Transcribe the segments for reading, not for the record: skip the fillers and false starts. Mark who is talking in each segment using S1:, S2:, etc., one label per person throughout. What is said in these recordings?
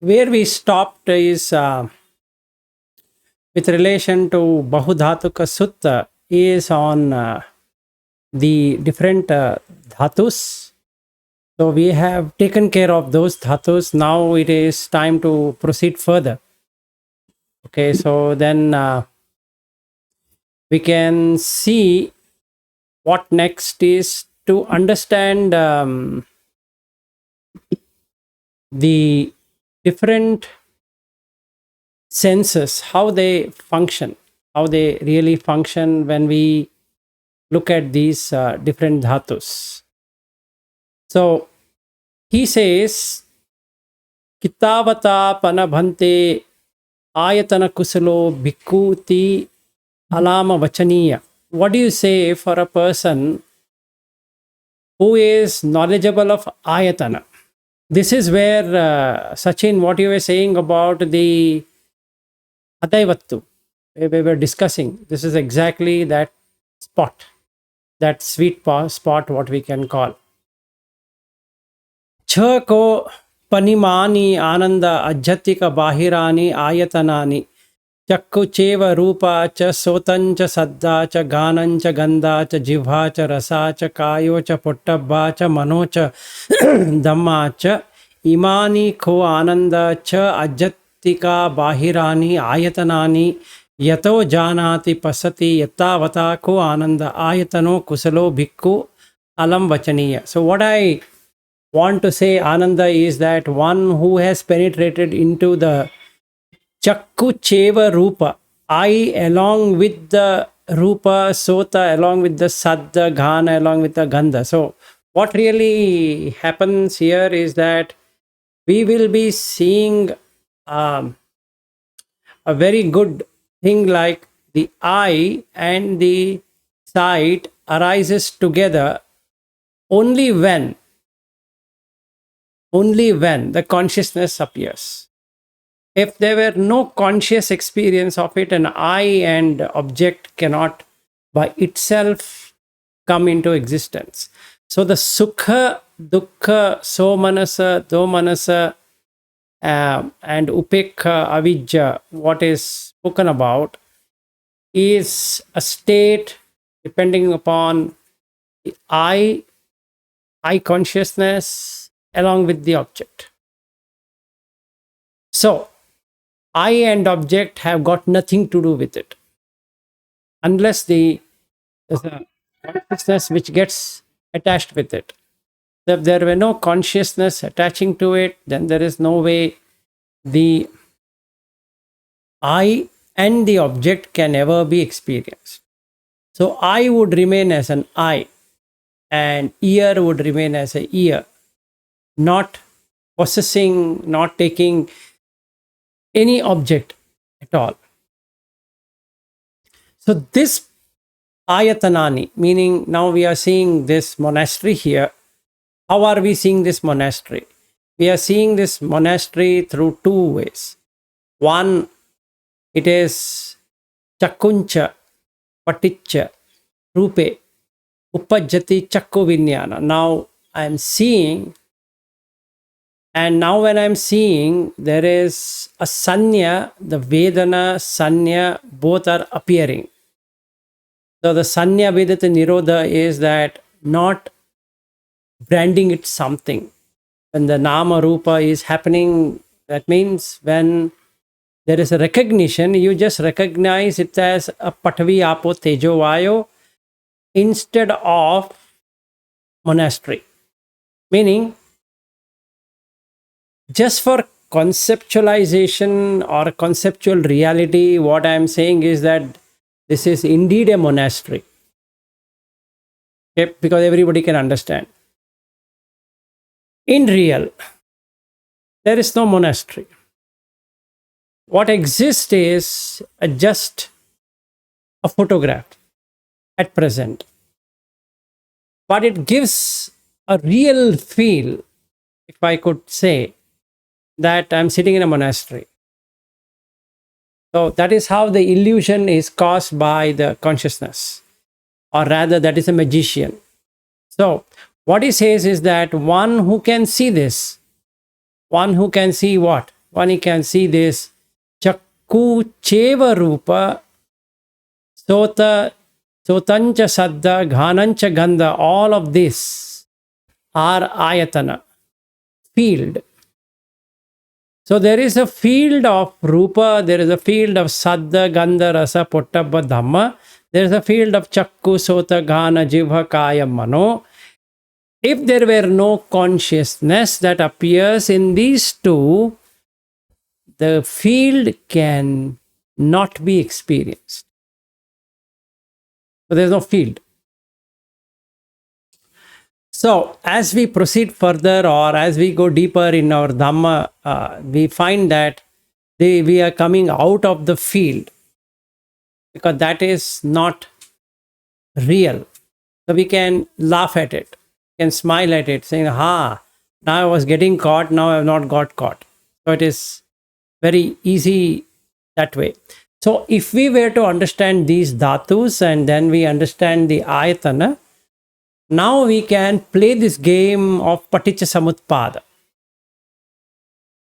S1: where we stopped is with relation to Bahudhātuka sutta is on the different dhatus. So we have taken care of those dhatus. Now it is time to proceed further. Okay, so then we can see what next is to understand the different senses, how they function, how they really function when we look at these different dhatus. So he says, Kittavata panabhante ayatana kusalo bhikkhuti alama vachaniya. What do you say for a person who is knowledgeable of ayatana? This is where, Sachin, what you were saying about the Adaivattu, we were discussing, this is exactly that spot, that sweet spot, what we can call. Chako panimani ananda ajjatika bahirani ayatanani chakku cheva rupa cha sotancha sadda cha ganancha gandha cha jivha cha rasa cha kayo cha pottabha cha manocha dhamma cha imani ko ananda cha ajjatika bahirani ayatanani yato janati pasati yattavata ko ananda ayatano kusalo bhikkhu alam vachaniya. So what I want to say, Ananda, is that one who has penetrated into the Chakku Cheva Rupa, I along with the Rupa, Sota along with the Saddha, Ghana along with the Gandha. So what really happens here is that we will be seeing a very good thing like the eye and the sight arises together only when the consciousness appears. If there were no conscious experience of it, an eye and object cannot by itself come into existence. So the sukha, dukkha, somanasa, domanasa, and upekha, avijja, what is spoken about, is a state depending upon the eye consciousness, along with the object. So, I and object have got nothing to do with it. Unless there's a consciousness which gets attached with it. So if there were no consciousness attaching to it, then there is no way the I and the object can ever be experienced. So, I would remain as an eye and ear would remain as an ear. Not possessing, not taking any object at all. So this ayatanani, meaning now we are seeing this monastery here. How are we seeing this monastery? We are seeing this monastery through two ways. One, it is chakuncha, paticcha, rupe, upajjati chakku vinyana. Now I am seeing. And now when I'm seeing, there is a sanya, the Vedana, sanya, both are appearing. So the sanya vedata nirodha is that not branding it something. When the nama rupa is happening, that means when there is a recognition, you just recognize it as a patavi apo tejo vayo instead of monastery. Meaning, just for conceptualization or conceptual reality, what I am saying is that this is indeed a monastery. Okay? Because everybody can understand. In real, there is no monastery. What exists is just a photograph at present. But it gives a real feel, if I could say, that I'm sitting in a monastery. So that is how the illusion is caused by the consciousness, or rather that is a magician. So what he says is that one who can see this, one who can see what? One can see this. Chakku cheva rupa, sota, sotancha saddha, ghanancha gandha, all of this are ayatana, field. So there is a field of rupa, there is a field of saddha, gandha, rasa, pottabha, dhamma. There is a field of chakku, sota, ghana, jivha, kaya, mano. If there were no consciousness that appears in these two, the field can not be experienced. So there is no field. So as we proceed further, or as we go deeper in our Dhamma, we find that we are coming out of the field, because that is not real. So we can laugh at it, can smile at it, saying, now I was getting caught, now I have not got caught. So it is very easy that way. So if we were to understand these dhatus and then we understand the ayatana, now we can play this game of paticca samutpada.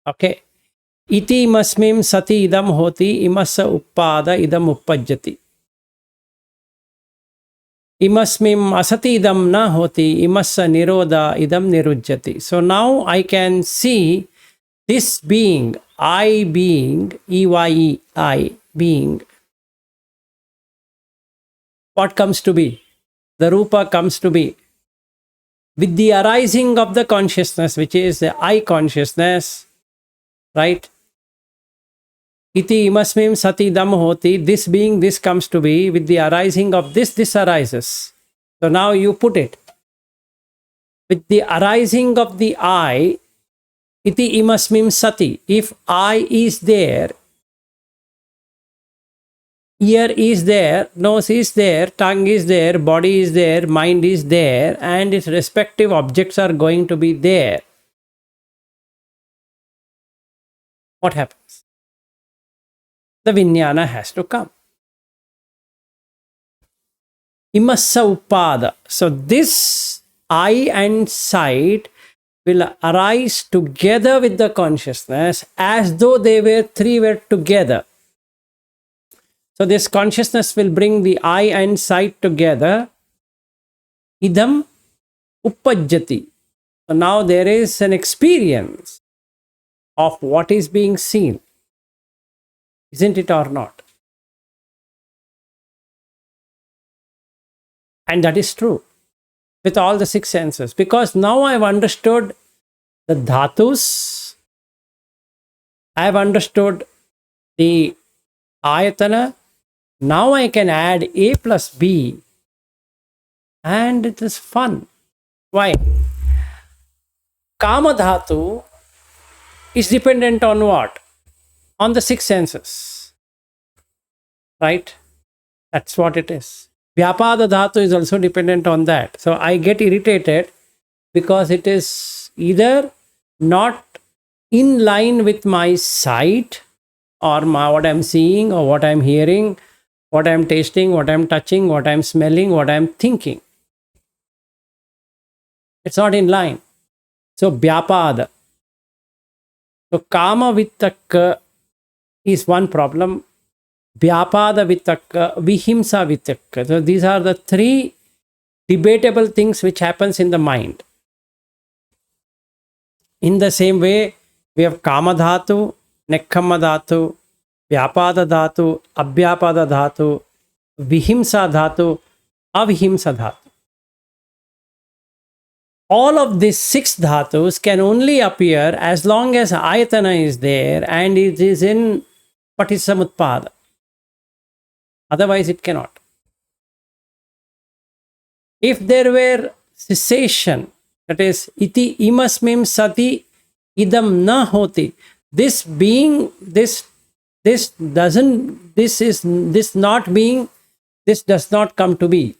S1: Okay. Iti imasmim sati idam hoti, imassa uppada idam uppajjati. Imasmim asati idam na hoti, imassa nirodha idam nirujjati. So now I can see this being, I being, EYE, I being. What comes to be? The rupa comes to be with the arising of the consciousness, which is the I consciousness, right? Iti imasmim sati idam hoti, this being, this comes to be. With the arising of this arises. So now you put it. With the arising of the I, iti imasmim sati, if I is there, ear is there, nose is there, tongue is there, body is there, mind is there, and its respective objects are going to be there. What happens? The vijnana has to come. Imassa uppada. So this I and sight will arise together with the consciousness as though three were together. So this consciousness will bring the I and sight together. Idam uppajjati. So now there is an experience of what is being seen. Isn't it or not? And that is true with all the six senses. Because now I have understood the dhatus, I have understood the ayatana. Now I can add A plus B, and it is fun. Why? Kama dhatu is dependent on what? On the six senses. Right? That's what it is. Vyapada dhatu is also dependent on that. So I get irritated because it is either not in line with my sight, or what I'm seeing, or what I'm hearing, what I'm tasting, what I'm touching, what I'm smelling, what I'm thinking. It's not in line. So vyapada. So kama vittakka is one problem. Vyapada vittakka, vihimsa vittakka. So these are the three debatable things which happens in the mind. In the same way, we have kama dhatu, nekkhamma dhatu, vyapada dhatu, abhyapada dhatu, vihimsa dhatu, avihimsa dhatu. All of these six dhatus can only appear as long as ayatana is there and it is in paticcasamutpada. Otherwise it cannot. If there were cessation, that is, iti imasmim sati idam na hoti, this being, this not being, this does not come to be.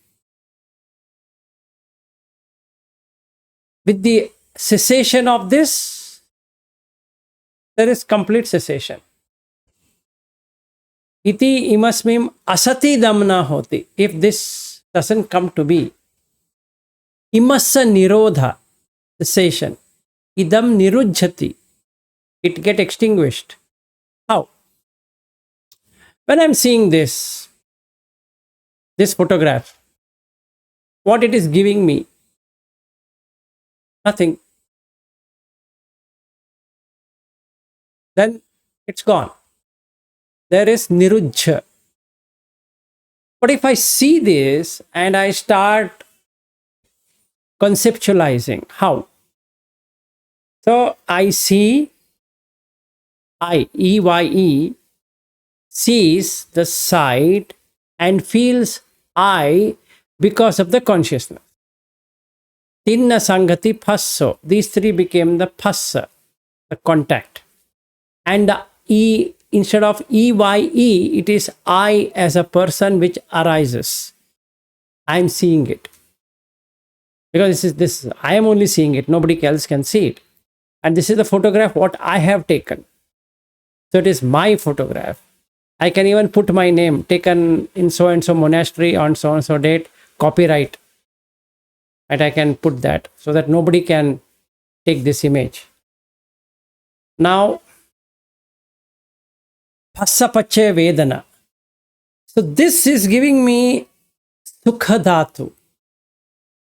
S1: With the cessation of this, there is complete cessation. Iti imasmim asati damna hoti. If this doesn't come to be, imassa nirodha, cessation. Idam nirujjati. it get extinguished. How? When I'm seeing this photograph, what it is giving me? Nothing. Then it's gone. There is nirujja. But if I see this and I start conceptualizing, how? So I see, EYE, sees the sight and feels I because of the consciousness. Tinna Sangati Passo. These three became the Passa, the contact. And the E, instead of EYE, it is I as a person which arises. I am seeing it. Because this I am only seeing it, nobody else can see it. And this is the photograph what I have taken. So it is my photograph. I can even put my name, taken in so and so monastery on so and so date, copyright. And I can put that so that nobody can take this image. Now, Passapache Vedana. So this is giving me Sukha Dhatu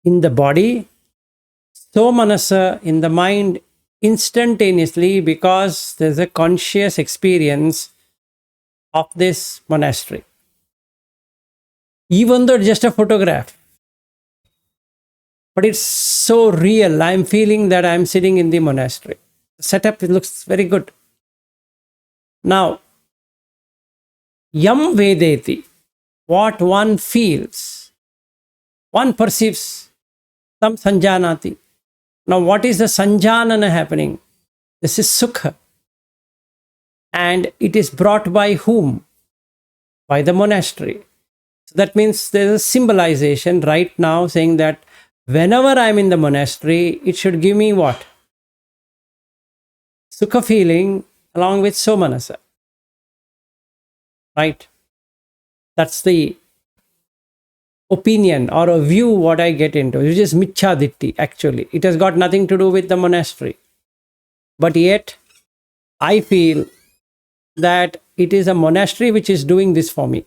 S1: in the body, so manasa in the mind instantaneously, because there's a conscious experience of this monastery. Even though it's just a photograph, but it's so real. I'm feeling that I'm sitting in the monastery. The setup, it looks very good. Now, Yam Vedeti, what one feels, one perceives, Tam Sanjanati. Now, what is the Sanjanana happening? This is Sukha. And it is brought by whom? By the monastery. So that means there is a symbolization right now saying that whenever I'm in the monastery, it should give me what? Sukha feeling along with Somanasa. Right? That's the opinion or a view what I get into, which is Michhaditti actually. It has got nothing to do with the monastery. But yet, I feel that it is a monastery which is doing this for me.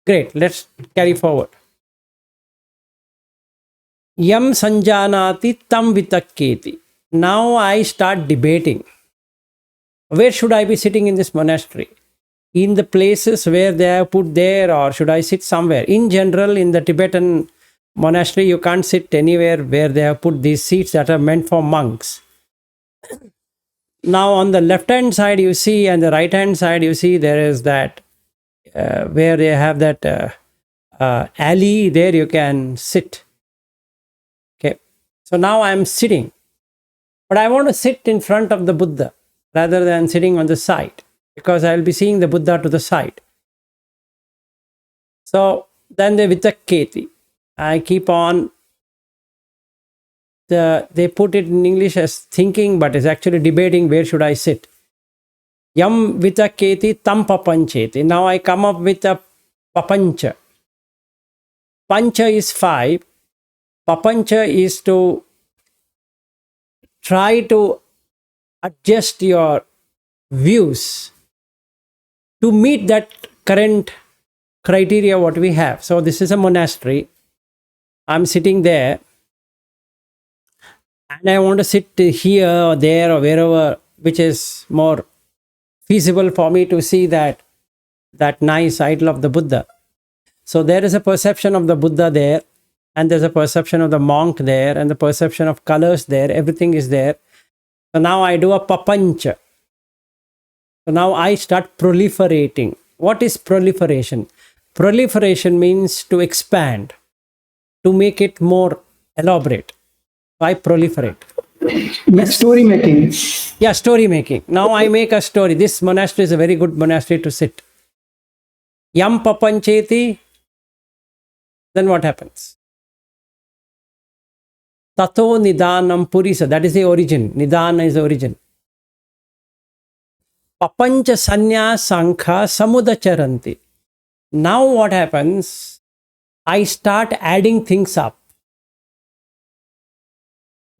S1: Great, let's carry forward. Yam Sanjanati Tam Vitakketi. Now I start debating. Where should I be sitting in this monastery? In the places where they have put there, or should I sit somewhere? In general, in the Tibetan monastery, you can't sit anywhere where they have put these seats that are meant for monks. Now, on the left-hand side, you see, and the right-hand side, you see, there is that where they have that alley, there you can sit. Okay. So now I'm sitting, but I want to sit in front of the Buddha rather than sitting on the side, because I will be seeing the Buddha to the side. So then the Vitakketi, I keep on, they put it in English as thinking, but it's actually debating where should I sit. Yam Vitakketi Tam Papancheti. Now I come up with a Papancha. Pancha is 5. Papancha is to try to adjust your views to meet that current criteria what we have. So this is a monastery. I'm sitting there and I want to sit here or there or wherever, which is more feasible for me to see that nice idol of the Buddha. So there is a perception of the Buddha there, and there's a perception of the monk there, and the perception of colors there. Everything is there. So now I do a papancha. So now I start proliferating. What is proliferation? Proliferation means to expand, to make it more elaborate. So I proliferate.
S2: Story making.
S1: Yeah, story making. Now I make a story. This monastery is a very good monastery to sit. Yam papancheti. Then what happens? Tato nidanam purisa. That is the origin. Nidana is the origin. Papancha sanya sankha samudacharanti. Now what happens? I start adding things up.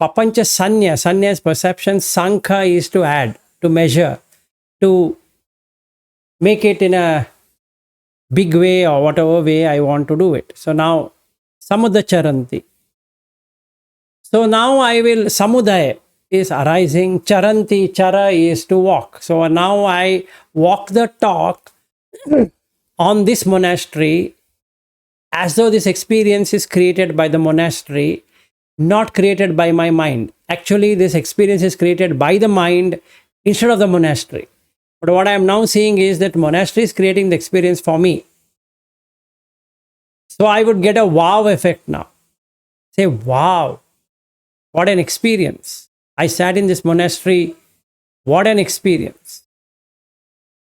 S1: Papancha sanya, sanya is perception, sankha is to add, to measure, to make it in a big way or whatever way I want to do it. So now, samudacharanti. So now I will, samudaya is arising, charanti, chara is to walk. So now I walk the talk on this monastery as though this experience is created by the monastery, not created by my mind. Actually, this experience is created by the mind instead of the monastery. But what I am now seeing is that monastery is creating the experience for me. So I would get a wow effect now. Say, wow, what an experience. I sat in this monastery. What an experience.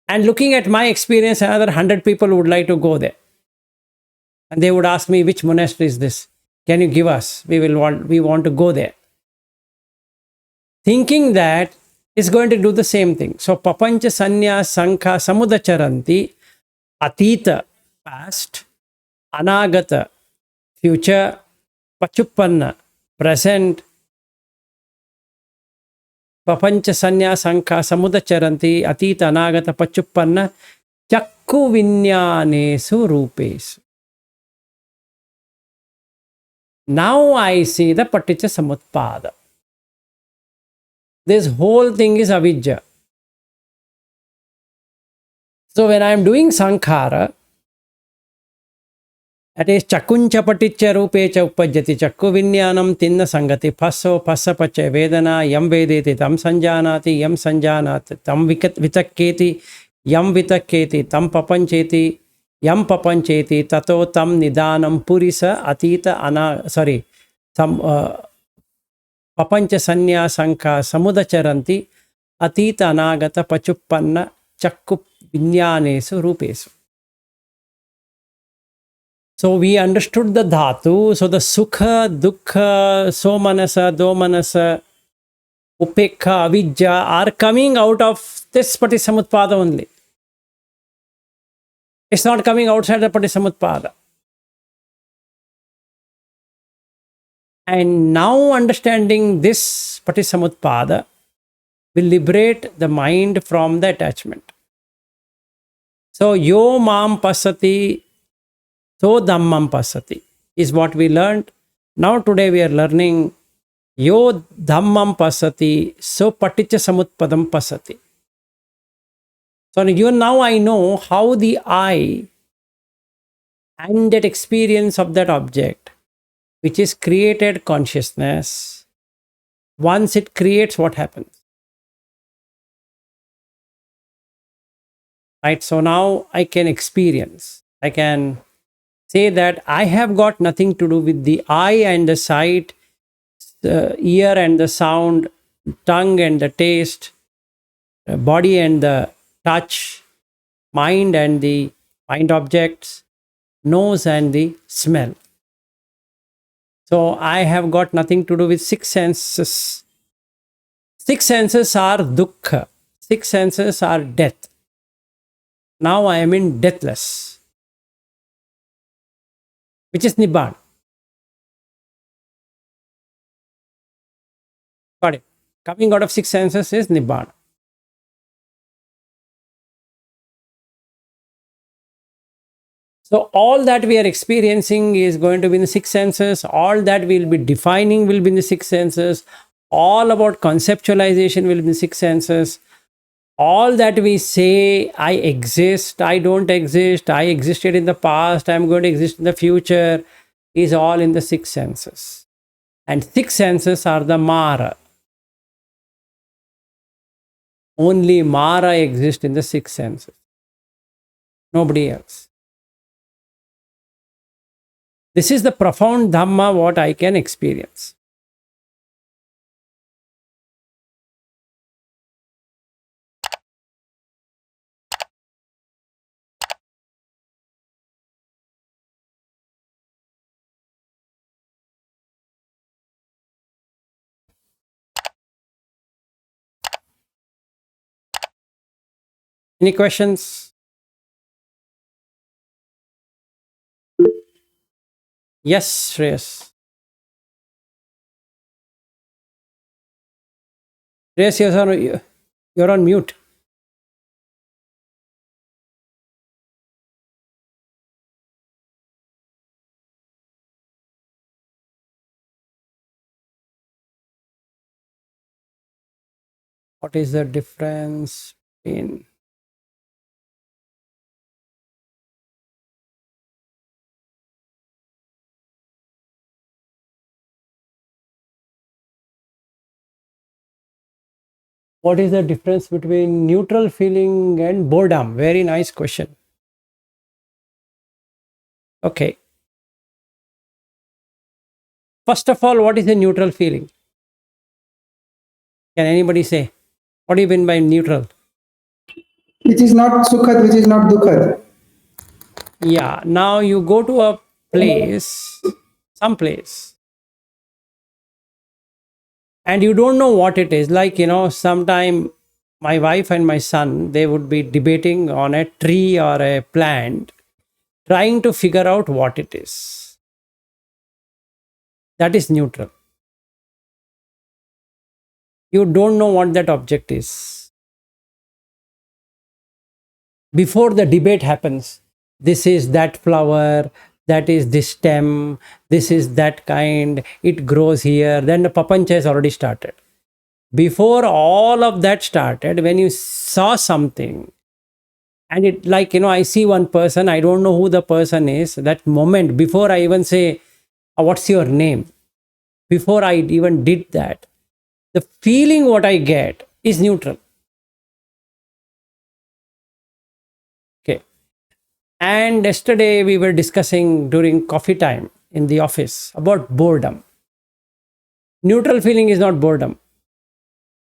S1: And looking at my experience, another 100 people would like to go there. And they would ask me, which monastery is this? Can you give us? We want to go there. Thinking that is going to do the same thing. So papancha sanya sankha samudacharanti, atita, past, anagata, future, pachuppanna, present, papancha sanya sankha samudacharanti, atita, anagata, pachuppanna, chakku vinyanesu rupesu. Now I see the paticca samutpada. This whole thing is avidya. So when I am doing sankhara, that is chakuncha paticca rupecha uppajjati chakku vinyanam tinna sangati passo passapacha vedana yam vedeti tam sanjanati yam sanjanati tam vitakketi yam vitakketi tam papancheti yam papancheti tato tam nidanam purisa atita papancha sanya sankha samudacharanti atita anagata pachuppanna chakku vinyanesu rupesu. So we understood the dhatu. So the sukha, dukkha, somanasa, domanasa, upekha, avidya are coming out of this patisamutpada only. It's not coming outside the patisamutpada. And now understanding this patisamutpada will liberate the mind from the attachment. So yo mam pasati, so dhammam pasati is what we learned. Now today we are learning yo dhammam pasati, so paticca samutpadam pasati. So now I know how the I and that experience of that object, which is created consciousness, once it creates, what happens? Right? So now I can experience. I can say that I have got nothing to do with the eye and the sight, the ear and the sound, tongue and the taste, body and the touch, mind and the mind objects, nose and the smell. So I have got nothing to do with six senses. Six senses are dukkha. Six senses are death. Now I am in deathless, which is Nibbana. Got it. Coming out of six senses is Nibbana. So all that we are experiencing is going to be in the six senses. All that we will be defining will be in the six senses. All about conceptualization will be in the six senses. All that we say, I exist, I don't exist, I existed in the past, I am going to exist in the future, is all in the six senses. And six senses are the Mara. Only Mara exists in the six senses. Nobody else. This is the profound Dhamma what I can experience. Any questions? Yes, Shreyas. Raise your hand. You're on mute. What is the difference in what is the difference between neutral feeling and boredom? Very nice question. Okay. First of all, what is a neutral feeling? Can anybody say? What do you mean by neutral?
S2: Which is not sukhad, which is not dukhad.
S1: Yeah. Now you go to a place, some place, and you don't know what it is. Like, sometime my wife and my son, they would be debating on a tree or a plant, trying to figure out what it is. That is neutral. You don't know what that object is. Before the debate happens, this is that flower, that is this stem, this is that kind, it grows here, then the papancha has already started. Before all of that started, when you saw something, and it, like, I see one person, I don't know who the person is, that moment, before I even say, what's your name? Before I even did that, the feeling what I get is neutral. Okay. And yesterday we were discussing during coffee time in the office about boredom. Neutral feeling is not boredom.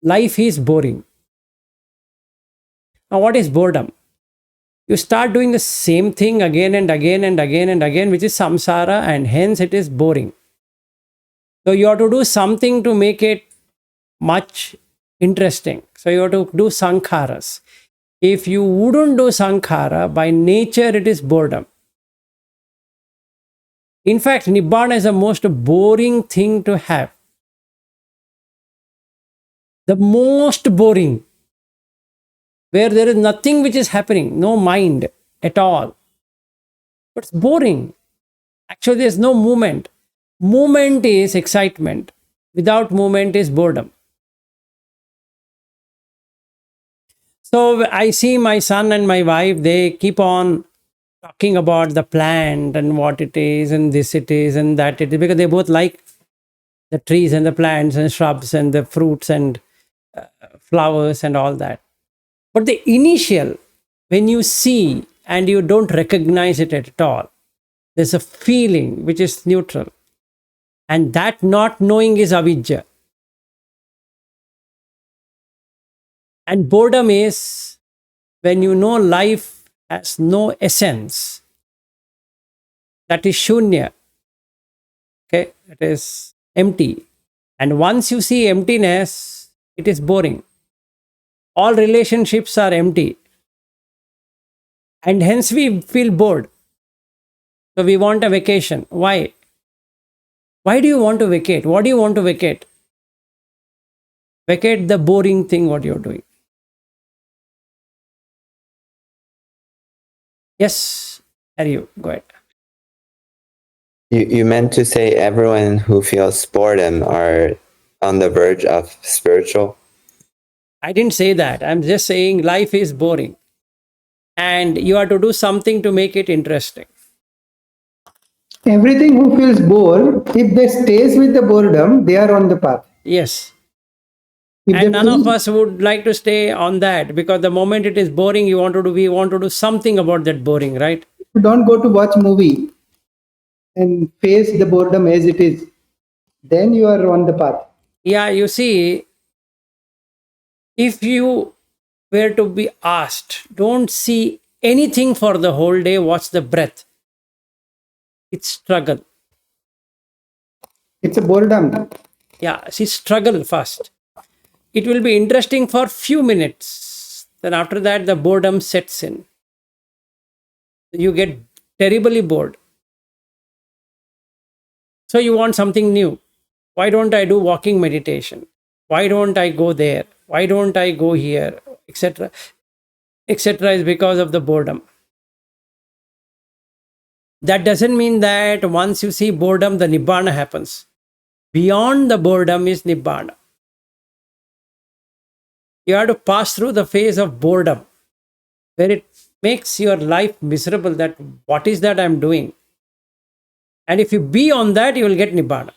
S1: Life is boring. Now, what is boredom? You start doing the same thing again and again and again and again, which is samsara, and hence it is boring. So you have to do something to make it much interesting. So you have to do sankharas. If you wouldn't do sankhara, by nature it is boredom. In fact, Nibbana is the most boring thing to have. The most boring, where there is nothing which is happening, no mind at all. But it's boring. Actually, there's no movement. Movement is excitement. Without movement is boredom. So I see my son and my wife, they keep on talking about the plant and what it is and this it is and that it is, because they both like the trees and the plants and shrubs and the fruits and flowers and all that. But the initial, when you see and you don't recognize it at all, there's a feeling which is neutral. And that not knowing is avidya. And boredom is when you know life has no essence. That is shunya. Okay, it is empty. And once you see emptiness, it is boring. All relationships are empty. And hence we feel bored. So we want a vacation. Why? Why do you want to vacate? What do you want to vacate? Vacate the boring thing what you're doing. Yes, Harry, you go ahead.
S3: You meant to say everyone who feels boredom are on the verge of spiritual?
S1: I didn't say that. I'm just saying life is boring. And you have to do something to make it interesting.
S2: Everything who feels bored, if they stays with the boredom, they are on the path.
S1: Yes.
S2: If
S1: And
S2: they
S1: none of
S2: feel-
S1: us would like to stay on that, because the moment it is boring, we want to do something about that boring, right?
S2: don't go to watch movie and face the boredom as it is, then you are on the path.
S1: Yeah, you see, if you were to be asked, don't see anything for the whole day, watch the breath. It's struggle.
S2: It's a boredom.
S1: Yeah, see, struggle first. It will be interesting for few minutes. Then after that, the boredom sets in. You get terribly bored. So you want something new. Why don't I do walking meditation? Why don't I go there? why don't I go here, etc., etc., is because of the boredom. That doesn't mean that once you see boredom, the nibbana happens. Beyond the boredom is nibbana. You have to pass through the phase of boredom, where it makes your life miserable, that what is that I'm doing? And if you be on that, you will get nibbana.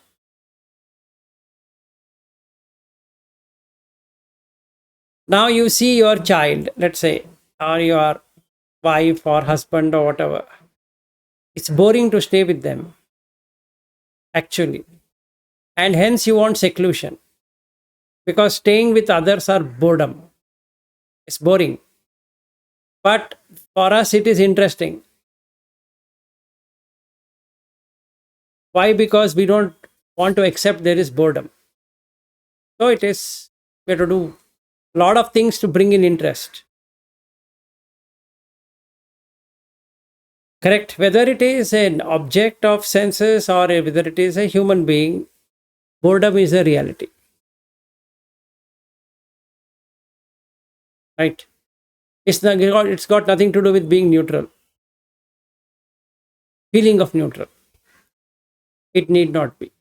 S1: Now you see your child, let's say, or your wife or husband or whatever. It's boring to stay with them, actually. And hence you want seclusion. Because staying with others are boredom. It's boring. But for us, it is interesting. Why? Because we don't want to accept there is boredom. So it is, we have to do a lot of things to bring in interest. Correct? Whether it is an object of senses or whether it is a human being, boredom is a reality. Right? It's got nothing to do with being neutral. Feeling of neutral. It need not be.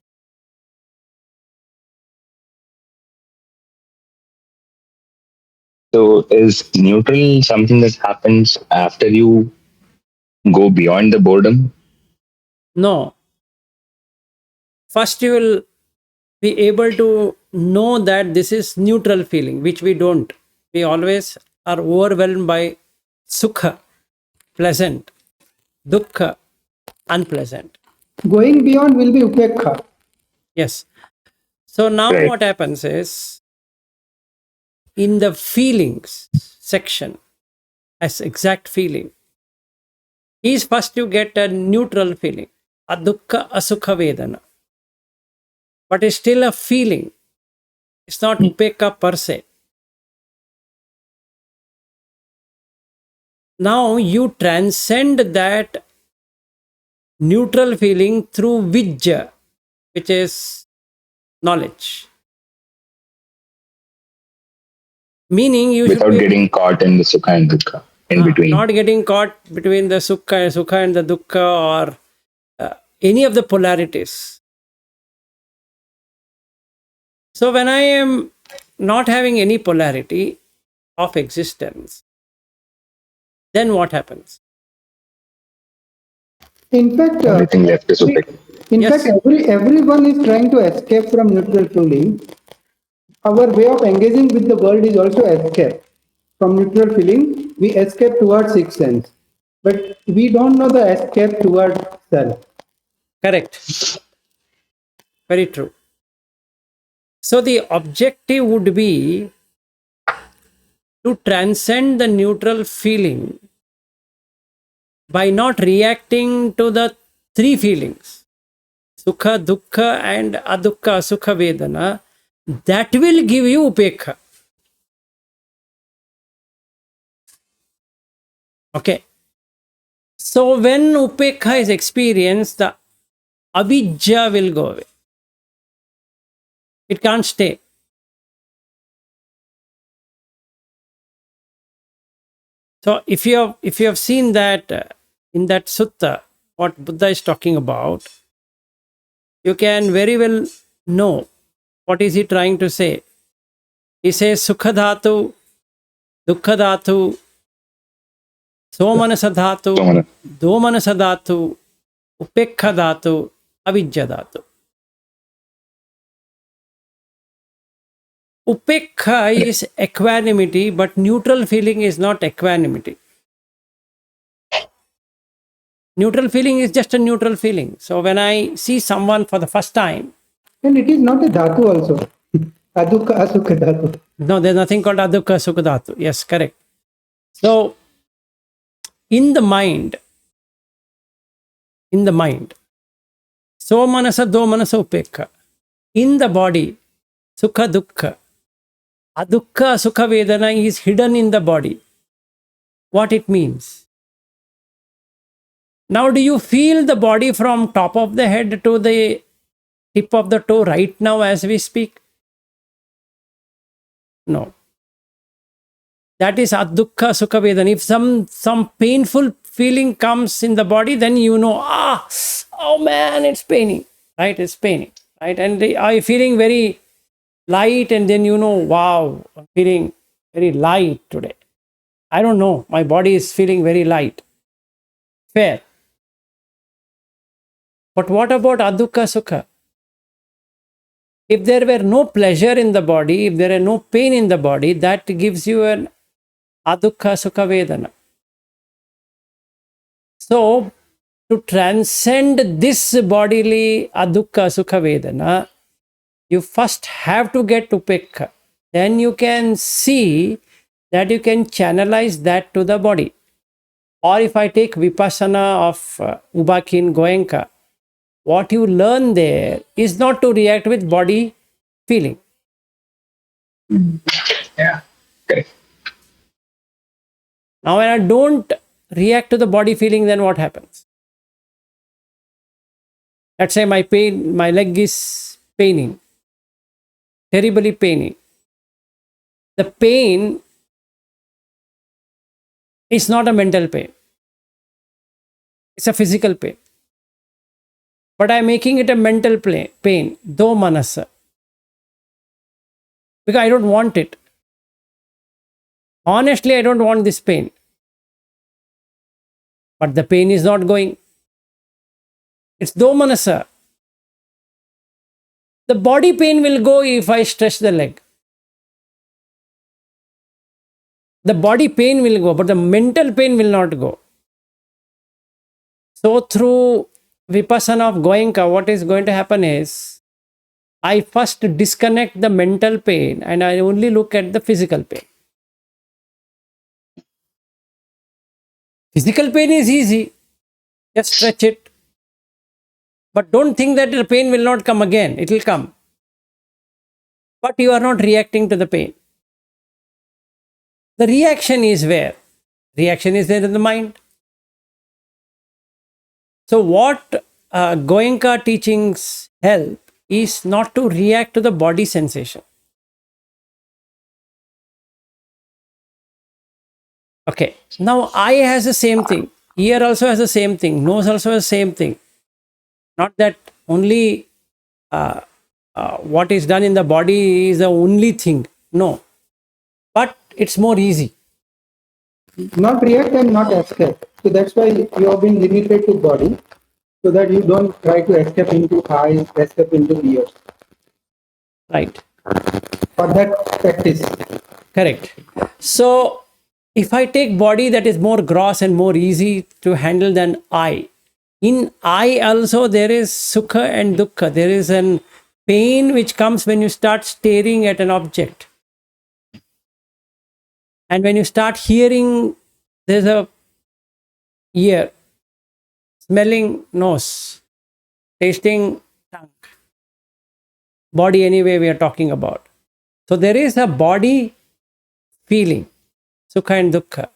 S4: So is neutral something that happens after you go beyond the boredom?
S1: No. First, you will be able to know that this is neutral feeling, which we don't. We always are overwhelmed by sukha, pleasant, dukkha, unpleasant.
S2: Going beyond will be upekha.
S1: Yes. So now
S4: Right.
S1: what happens is, in the feelings section, as exact feeling, is first you get a neutral feeling, adukha asukha vedana. But it's still a feeling. It's not upekha per se. Now you transcend that neutral feeling through vijja, which is knowledge. Meaning you
S4: Without
S1: should be
S4: getting caught in the sukha and dukkha in between.
S1: not getting caught between the sukha and the dukkha, or any of the polarities. So when I am not having any polarity of existence, then what happens?
S2: In fact,
S4: Only thing left is upekha.
S1: Yes.
S2: everyone is trying to escape from neutral feeling. Our way of engaging with the world is also escape. From neutral feeling, we escape towards sixth sense. But we don't know the escape towards self.
S1: Correct. Very true. So the objective would be to transcend the neutral feeling by not reacting to the three feelings, sukha, dukkha, and adukha, asukha vedana. That will give you upekha. Okay. So when upekha is experienced, the avijja will go away. It can't stay. So if you have seen that in that sutta, what Buddha is talking about, you can very well know what is he trying to say. He says sukha dhatu, dukkha dhatu, somanasa dhatu,
S4: Somana.
S1: domanasa dhatu, upekha dhatu, avijja dhatu. Upekha is equanimity, but neutral feeling is not equanimity. Neutral feeling is just a neutral feeling. So when I see someone for the first time,
S2: And it is not a dhatu also. Adukha asukha dhatu.
S1: no, there's nothing called adukha sukha dhatu. Yes, correct. So in the mind, so manasa do manasa upekha. In the body, sukha dukkha. Adukha sukha vedana is hidden in the body. What it means? Now, do you feel the body from top of the head to the tip of the toe right now as we speak? No. That is adukkha sukha vedana. If some painful feeling comes in the body, then you know, oh man, it's paining, right? It's paining, right? And are you feeling very light, and then you know, wow, I'm feeling very light today. I don't know, my body is feeling very light. Fair. But what about adukkha sukha? If there were no pleasure in the body, if there are no pain in the body, that gives you an adukkha sukha vedana. So, to transcend this bodily adukkha sukha vedana, you first have to get upekha. Then you can see that you can channelize that to the body. Or if I take vipassana of Ubakin Goenka, what you learn there is not to react with body feeling.
S4: Yeah. Correct.
S1: Now, when I don't react to the body feeling, then what happens? Let's say my leg is paining, terribly paining. The pain is not a mental pain. It's a physical pain. But I'm making it a mental pain, do manasa. Because I don't want it. Honestly, I don't want this pain. But the pain is not going. It's do manasa. The body pain will go if I stretch the leg. The body pain will go, but the mental pain will not go. So through vipassana of Goenka, what is going to happen is, I first disconnect the mental pain and I only look at the physical pain. Physical pain is easy. Just stretch it. But don't think that the pain will not come again. It will come. But you are not reacting to the pain. The reaction is where? Reaction is there in the mind. So what Goenka teachings help is not to react to the body sensation. Okay, now eye has the same thing. Ear also has the same thing. Nose also has the same thing. Not that only what is done in the body is the only thing. No. But it's more easy.
S2: Not react and not escape. So that's why you have been limited to body, so that you don't try to escape into eyes, escape into ears.
S1: Right.
S2: For that practice.
S1: Correct. So if I take body that is more gross and more easy to handle than eye, in eye also there is sukha and dukkha. There is an pain which comes when you start staring at an object. And when you start hearing, there's a ear, smelling nose, tasting tongue. Body anyway we are talking about. So there is a body feeling, sukha and dukkha.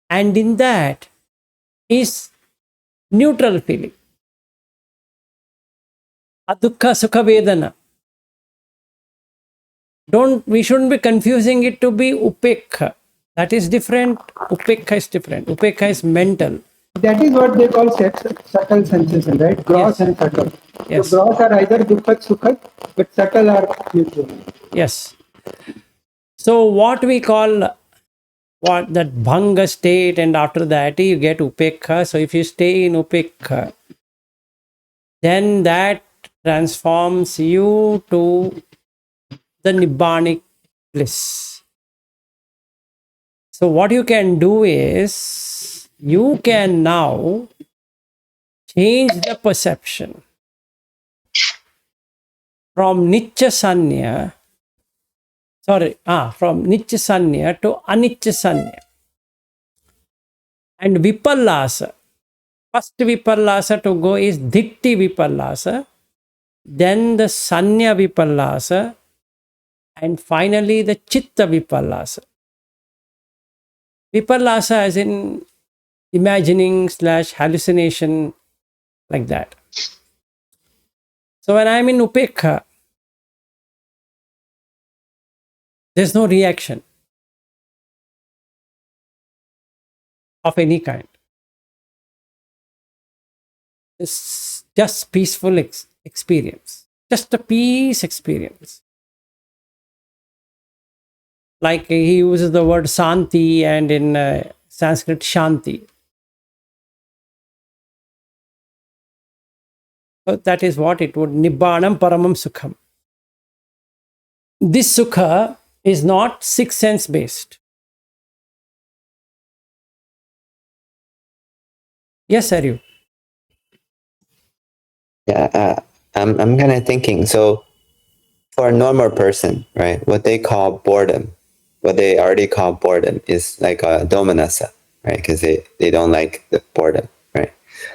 S1: And in that is neutral feeling. Adukkha sukha vedana. We shouldn't be confusing it to be upekha. That is different. Upekha is different. Upekha is mental.
S2: That is what they call subtle sensation, right? Gross and subtle.
S1: Yes.
S2: So gross are either dukkhat, sukhat, but subtle are neutral.
S1: Yes. So what we call what that bhanga state, and after that you get upekha. So if you stay in upekha, then that transforms you to the nibbanic bliss. So what you can do is, you can now change the perception from nitya sanya, from nitya sanya to anitya sanya. And vipallasa, first vipallasa to go is dhitti vipallasa, then the sanya vipallasa, and finally the chitta vipallasa. Vipallasa as in imagining / hallucination, like that. So when I am in upekha, There's no reaction of any kind. It's just peaceful experience. Just a peace experience. Like he uses the word Santi and in Sanskrit Shanti. So that is what it would. Nibbanam Paramam Sukham. This Sukha is not six sense based. Yes, Aryu.
S3: Yeah, I'm kind of thinking. So for a normal person, right, what they call boredom, what they already call boredom is like a domanassa, right? Because they don't like the boredom, right?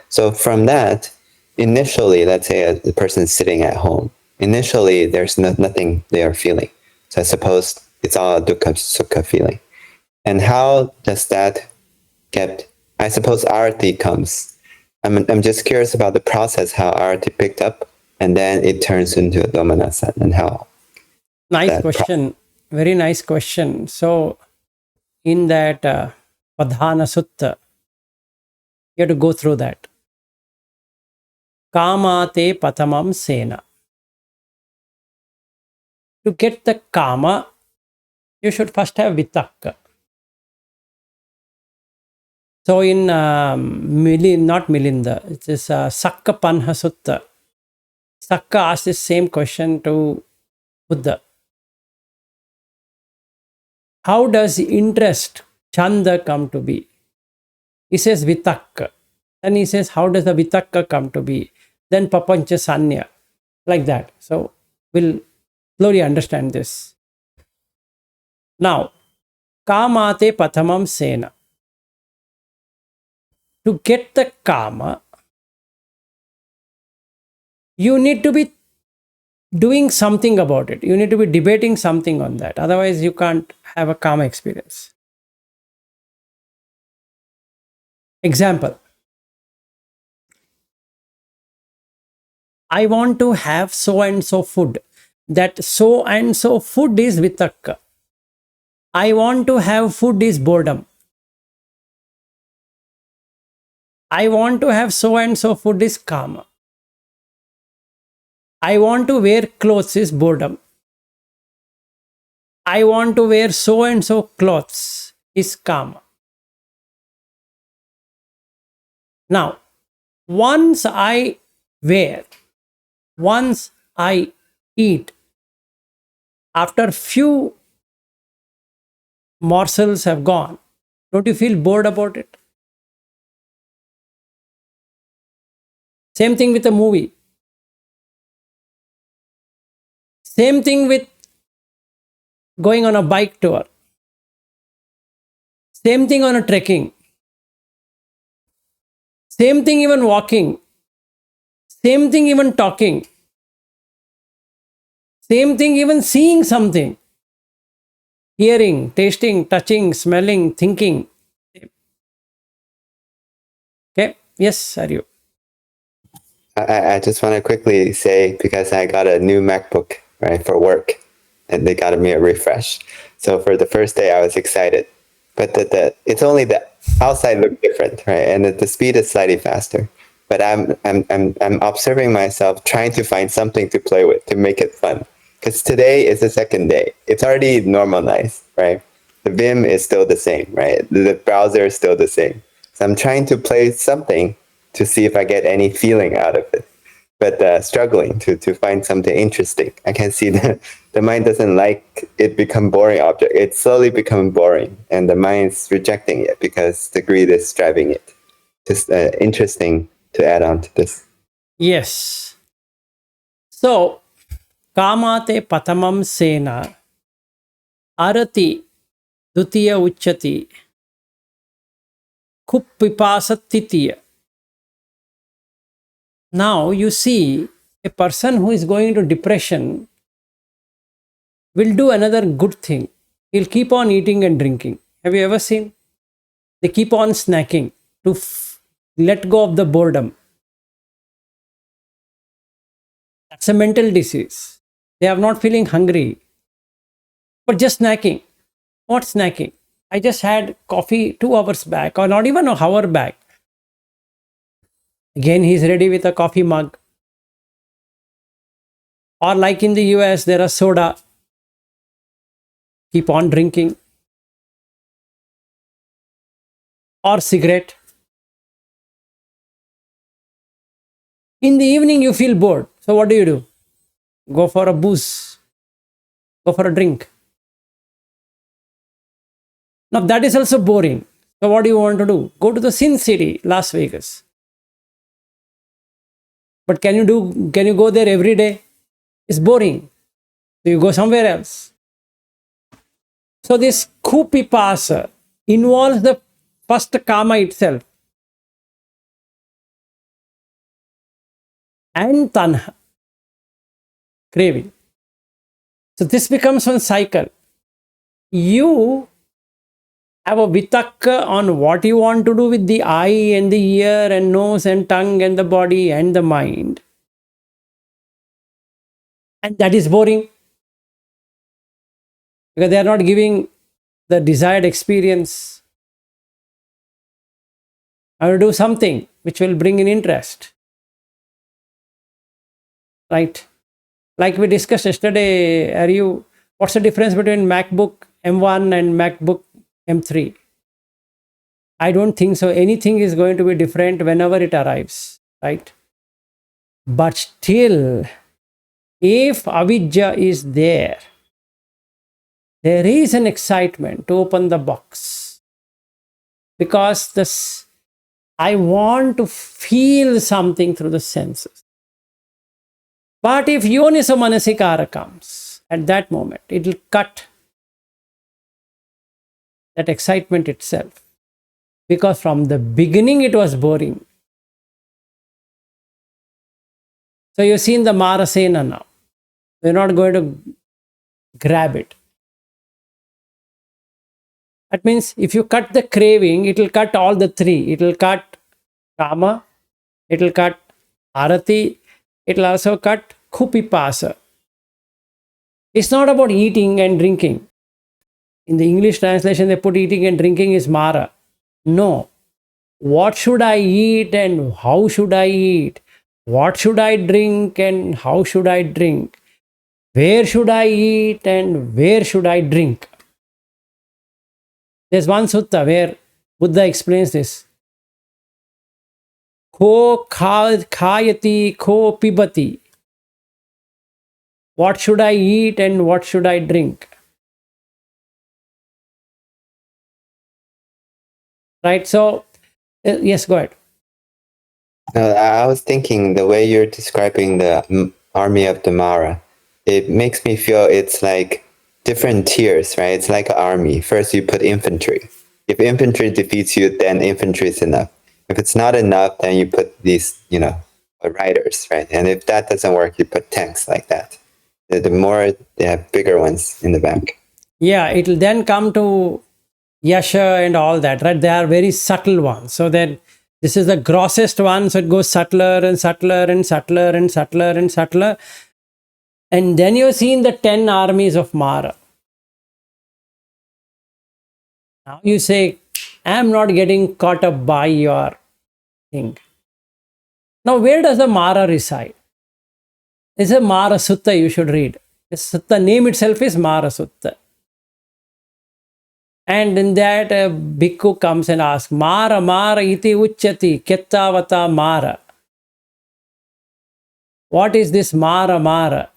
S3: So from that, initially, let's say the person's sitting at home. Initially, there's nothing they are feeling. So I suppose it's all a dukkha sukha feeling. And how does that get? I suppose arati comes. I'm just curious about the process, how arati picked up, and then it turns into a domanassa, and how.
S1: Nice question. Very nice question. So, in that Padhana Sutta, you have to go through that. Kamate patamam sena. To get the kama, you should first have vitakka. So in not Milinda, it is Sakka Panha Sutta. Sakka asked the same question to Buddha. How does interest, chanda, come to be? He says vitakka. Then he says, how does the vitakka come to be? Then papancha sanya. Like that. So we'll slowly understand this. Now, kamate pathamam sena. To get the kama, you need to be doing something about it. You need to be debating something on that. Otherwise, you can't have a kama experience. Example. I want to have so and so food. That so and so food is vitakka. I want to have food is boredom. I want to have so and so food is kama. I want to wear clothes is boredom. I want to wear so and so clothes is kama. Now, once I wear, once I eat, after few morsels have gone, don't you feel bored about it? Same thing with a movie. Same thing with going on a bike tour. Same thing on a trekking. Same thing even walking. Same thing even talking. Same thing even seeing something. Hearing, tasting, touching, smelling, thinking. Okay. Yes, are you?
S3: I just want to quickly say, because I got a new MacBook, right, for work, and they got me a refresh. So for the first day, I was excited, but it's only the outside looked different, right, and the speed is slightly faster. But I'm observing myself trying to find something to play with to make it fun, because today is the second day. It's already normalized, right? The Vim is still the same, right? The browser is still the same. So I'm trying to play something to see if I get any feeling out of it, but struggling to find something interesting. I can see that the mind doesn't like it become boring object. It's slowly becoming boring, and the mind's rejecting it because the greed is driving it. Just interesting to add on to this.
S1: Yes. So, kamate patamam sena arati dutiya uchati kuppipasa titiya. Now you see a person who is going into depression will do another good thing. He'll keep on eating and drinking. Have you ever seen? They keep on snacking to let go of the boredom. That's a mental disease. They are not feeling hungry. But just snacking. What snacking? I just had coffee 2 hours back, or not even an hour back. Again, he's ready with a coffee mug. Or like in the US, there are soda. Keep on drinking. Or cigarette. In the evening, you feel bored. So what do? Go for a booze. Go for a drink. Now that is also boring. So what do you want to do? Go to the Sin City, Las Vegas. But can you go there every day? It's boring. So you go somewhere else. So this kupipasa involves the first karma itself and tanha, craving. So this becomes one cycle. You have a vitakka on what you want to do with the eye and the ear and nose and tongue and the body and the mind. And that is boring because they are not giving the desired experience. I will do something which will bring in interest. Right? Like we discussed yesterday, what's the difference between MacBook M1 and MacBook M3? I don't think so. Anything is going to be different whenever it arrives, right? But still, if avidya is there is an excitement to open the box because I want to feel something through the senses. But if yoniso manasikara comes at that moment, it will cut that excitement itself. Because from the beginning it was boring. So you've seen the Marasena now. We're not going to grab it. That means if you cut the craving, it will cut all the three. It will cut kama, it will cut arati, it will also cut kupipasa. It's not about eating and drinking. In the English translation, they put eating and drinking is mara. No. What should I eat and how should I eat? What should I drink and how should I drink? Where should I eat and where should I drink? There's one sutta where Buddha explains this. Ko khayati, ko pibati. What should I eat and what should I drink? Right? So, yes, go ahead.
S3: I was thinking the way you're describing the army of the Mara, it makes me feel it's like different tiers, right? It's like an army. First, you put infantry. If infantry defeats you, then infantry is enough. If it's not enough, then you put these, riders, right? And if that doesn't work, you put tanks like that. The more they have bigger ones in the back.
S1: Yeah, it will then come to yasha and all that, right? They are very subtle ones. So then this is the grossest one. So it goes subtler and subtler and subtler and subtler and subtler. And then you've seen the 10 armies of Mara. Now you say, I'm not getting caught up by your thing. Now, where does the Mara reside? It's a Mara Sutta you should read. The Sutta name itself is Mara Sutta. And in that, a bhikkhu comes and asks, Mara, Mara iti uchyati, kettavata Mara. What is this Mara, Mara?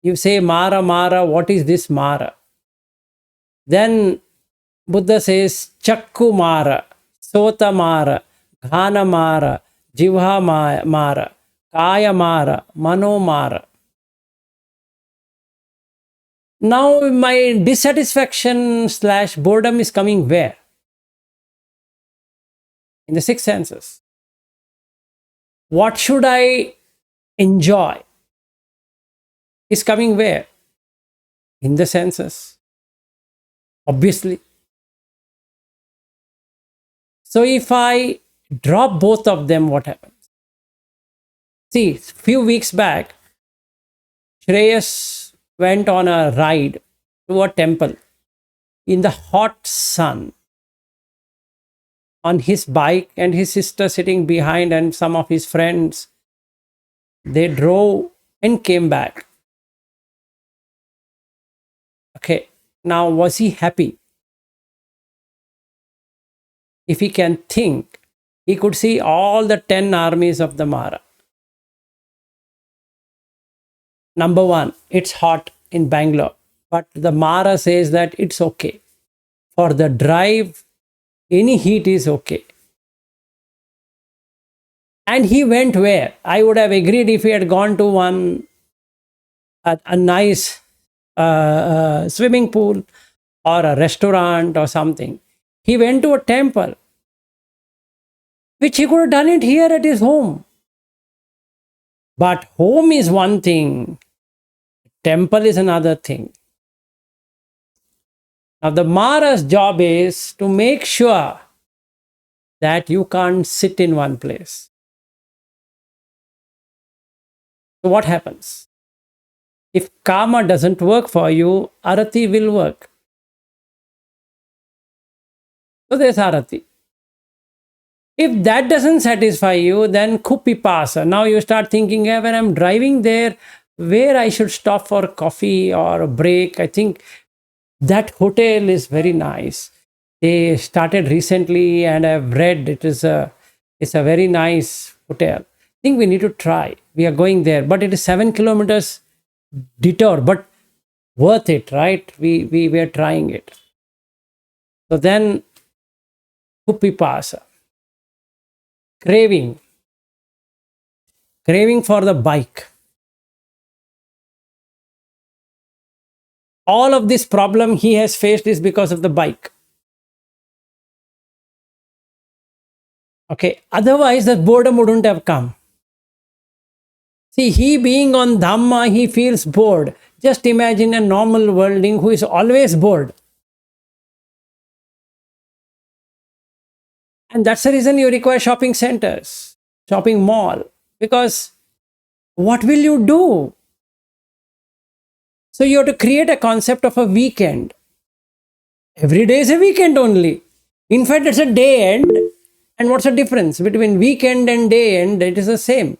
S1: You say, Mara, Mara, what is this Mara? Then Buddha says, Chakku Mara, Sota Mara, Ghana Mara, Jivha Mara, Kaya Mara, Mano Mara. Now my dissatisfaction / boredom is coming where? In the 6 senses. What should I enjoy? Is coming where? In the senses. Obviously. So if I drop both of them, what happens? See, few weeks back, Shreyas went on a ride to a temple in the hot sun on his bike, and his sister sitting behind, and some of his friends. They drove and came back. Okay, now was he happy? If he can think, he could see all the 10 armies of the Mara. Number one, it's hot in Bangalore, but the Mara says that it's okay. For the drive, any heat is okay. And he went where? I would have agreed if he had gone to a nice swimming pool or a restaurant or something. He went to a temple, which he could have done it here at his home. But home is one thing, temple is another thing. Now, the Mara's job is to make sure that you can't sit in one place. So, what happens? If karma doesn't work for you, arati will work. So, there's arati. If that doesn't satisfy you, then kupipasa. Now you start thinking, yeah, when I'm driving there, where I should stop for coffee or a break. I think that hotel is very nice. They started recently, and I've read it's a very nice hotel. I think we need to try. We are going there, but it is 7 kilometers detour, but worth it, right? We were trying it. So then, kupipasa. Craving for the bike. All of this problem he has faced is because of the bike. Okay, otherwise the boredom wouldn't have come. See, he being on Dhamma, he feels bored. Just imagine a normal worldling who is always bored. And that's the reason you require shopping centers, shopping mall, because what will you do? So you have to create a concept of a weekend. Every day is a weekend only. In fact, it's a day end. And what's the difference between weekend and day end? It is the same.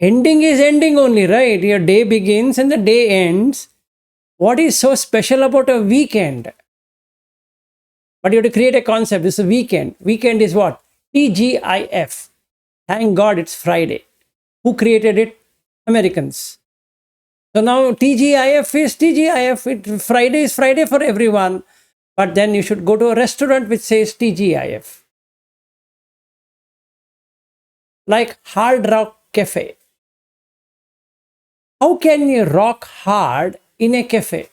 S1: Ending is ending only, right? Your day begins and the day ends. What is so special about a weekend? But you have to create a concept. This is a weekend. Weekend is what? TGIF. Thank God it's Friday. Who created it? Americans. So now TGIF is TGIF. Friday is Friday for everyone. But then you should go to a restaurant which says TGIF. Like Hard Rock Cafe. How can you rock hard in a cafe?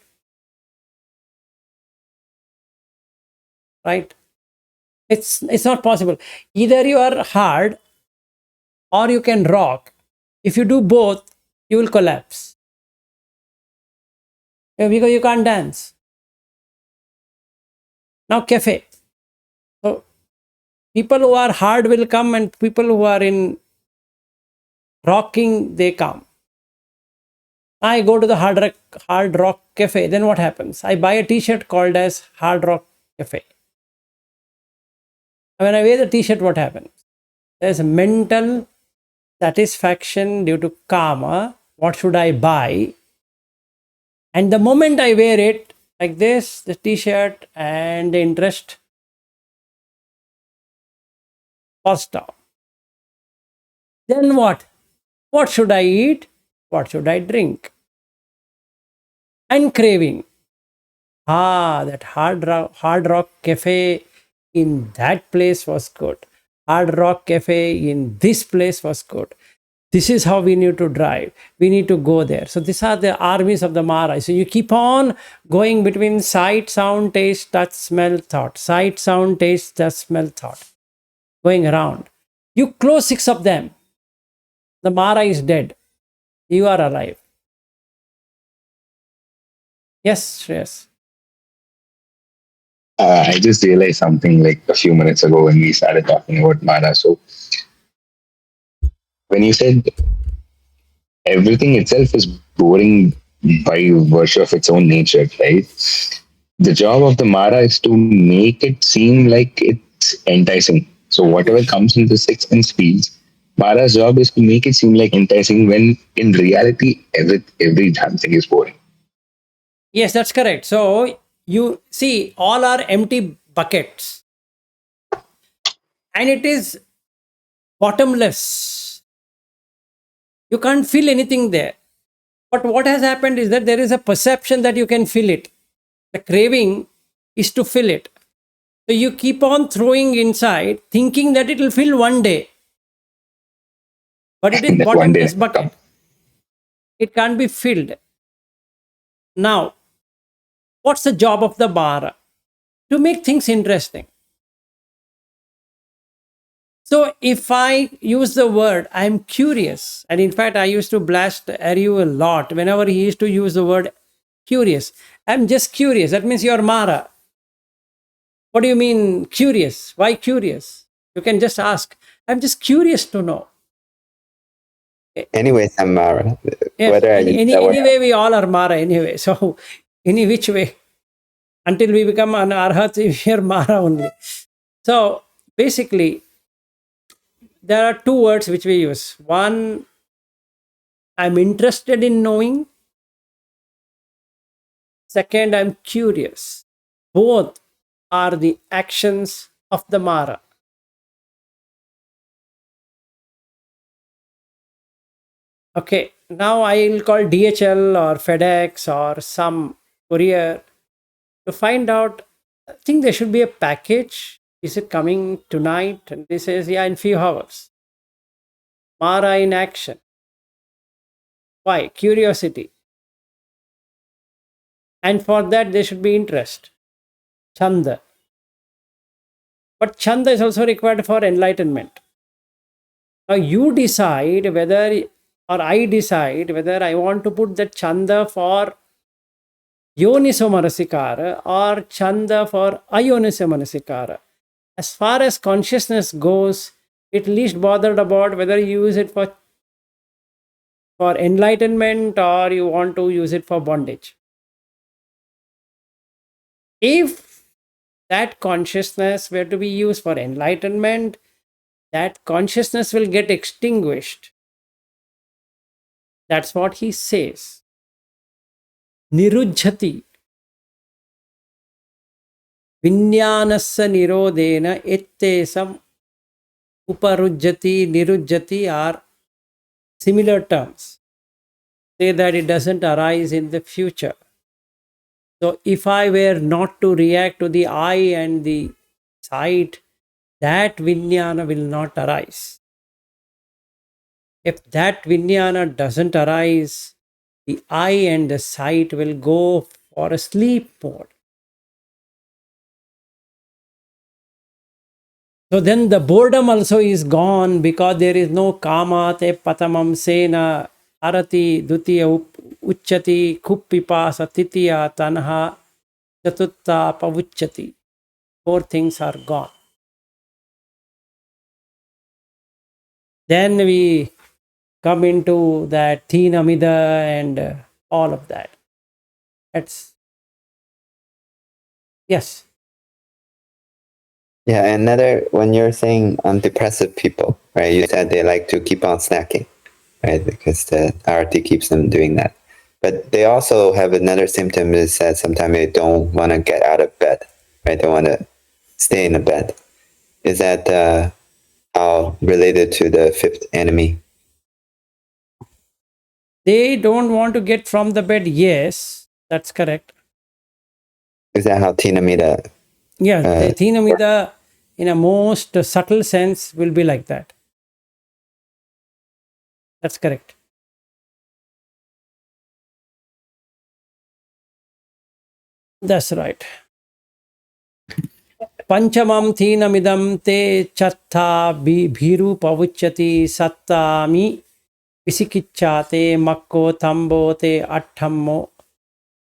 S1: Right? It's not possible. Either you are hard or you can rock. If you do both, you will collapse. Because you can't dance. Now, cafe. So, people who are hard will come, and people who are in rocking, they come. I go to the hard rock cafe. Then what happens? I buy a t-shirt called as Hard Rock Cafe. When I wear the t-shirt, what happens? There's a mental satisfaction due to karma. What should I buy? And the moment I wear it, like this, the t-shirt, and the interest falls down. Then what? What should I eat? What should I drink? And craving. That hard rock cafe in that place was good. Hard Rock Cafe in this place was good. This is how we need to drive. We need to go there. So these are the armies of the Mara. So you keep on going between sight, sound, taste, touch, smell, thought. Sight, sound, taste, touch, smell, thought. Going around. You close 6 of them. The Mara is dead. You are alive. Yes, Shreyas.
S4: I just realized something like a few minutes ago when we started talking about Mara. So when you said everything itself is boring by virtue of its own nature, right? The job of the Mara is to make it seem like it's enticing. So whatever comes into sixth sense feels, Mara's job is to make it seem like enticing when in reality every damn thing is boring.
S1: Yes, that's correct. So you see, all are empty buckets, and it is bottomless. You can't feel anything there. But what has happened is that there is a perception that you can fill it. The craving is to fill it. So you keep on throwing inside, thinking that it will fill one day. But it is
S4: And that one day
S1: bottomless
S4: never comes.
S1: bucket. It can't be filled. Now, what's the job of the Mara? To make things interesting. So if I use the word, I'm curious, and in fact, I used to blast Aryu a lot whenever he used to use the word curious. I'm just curious. That means you're Mara. What do you mean curious? Why curious? You can just ask. I'm just curious to know.
S3: Anyways, I'm Mara.
S1: Yes.
S3: Whether I use that word,
S1: Anyway, we all are Mara anyway. So, any which way, until we become an Arhat, we are Mara only. So, basically, there are two words which we use. One, I'm interested in knowing. Second, I'm curious. Both are the actions of the Mara. Okay, now I will call DHL or FedEx or some courier to find out. I think there should be a package. Is it coming tonight? And they says, yeah, in few hours. Mara in action. Why? Curiosity. And for that, there should be interest. Chanda. But Chanda is also required for enlightenment. Now you decide whether, or I decide whether I want to put that Chanda for Yoniso Manasikara or Chanda for Ayoniso Manasikara. As far as consciousness goes, it least bothered about whether you use it for enlightenment or you want to use it for bondage. If that consciousness were to be used for enlightenment, that consciousness will get extinguished. That's what he says. Nirujjati. Vinyanassa nirodena ettesam uparujjati, nirujjati are similar terms. Say that it doesn't arise in the future. So if I were not to react to the eye and the sight, that vijnana will not arise. If that vijnana doesn't arise, the eye and the sight will go for a sleep mode. So then the boredom also is gone because there is no kama te patamam sena arati dutiya uchchati kuppipasa titiya tanha chatutta pavuchchati. Four things are gone. Then we come into that Thinamida and all of that. That's, yes.
S3: yeah. Another, when you're saying depressive people, right? You said they like to keep on snacking, right? Because the RT keeps them doing that. But they also have another symptom is that sometimes they don't want to get out of bed, right? They want to stay in the bed. Is that how related to the fifth enemy?
S1: They don't want to get from the bed. Yes, that's correct.
S3: Is that how Tinamita?
S1: Yeah, the Thinamida in a most subtle sense will be like that. That's correct. That's right. Panchamam Thinamidam te chatta bhiru pavuchati sattami visikichate makko tambo te attammo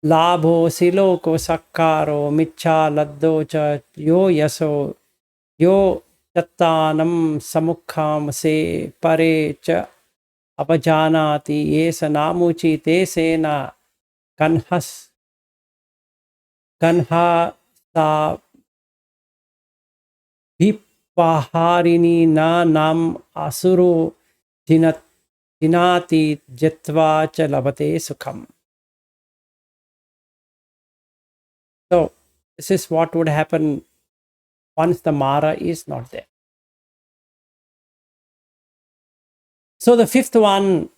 S1: labho siloko sakkaro micha laddo cha yo yaso yo chattanam samukham se pare cha apajanati esa namuchi te sena kanhas kanha sa vipaharini na nam asuru tinati jatva cha labate sukham. So this is what would happen once the Mara is not there. So the fifth one,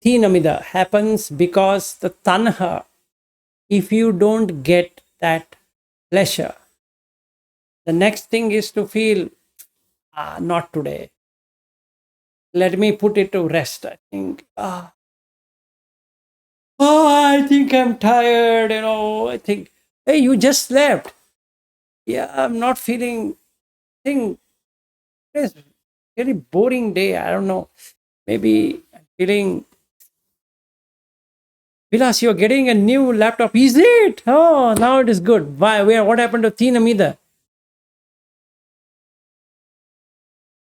S1: Thinamida, happens because the Tanha, if you don't get that pleasure, the next thing is to feel, not today. Let me put it to rest. I think, I think I'm tired, I think, hey, you just slept. Yeah, I'm not feeling, think it's a very boring day. I don't know. Maybe I'm feeling, Vilas, you're getting a new laptop. Is it? Oh, now it is good. Why? Where? What happened to Thinamida?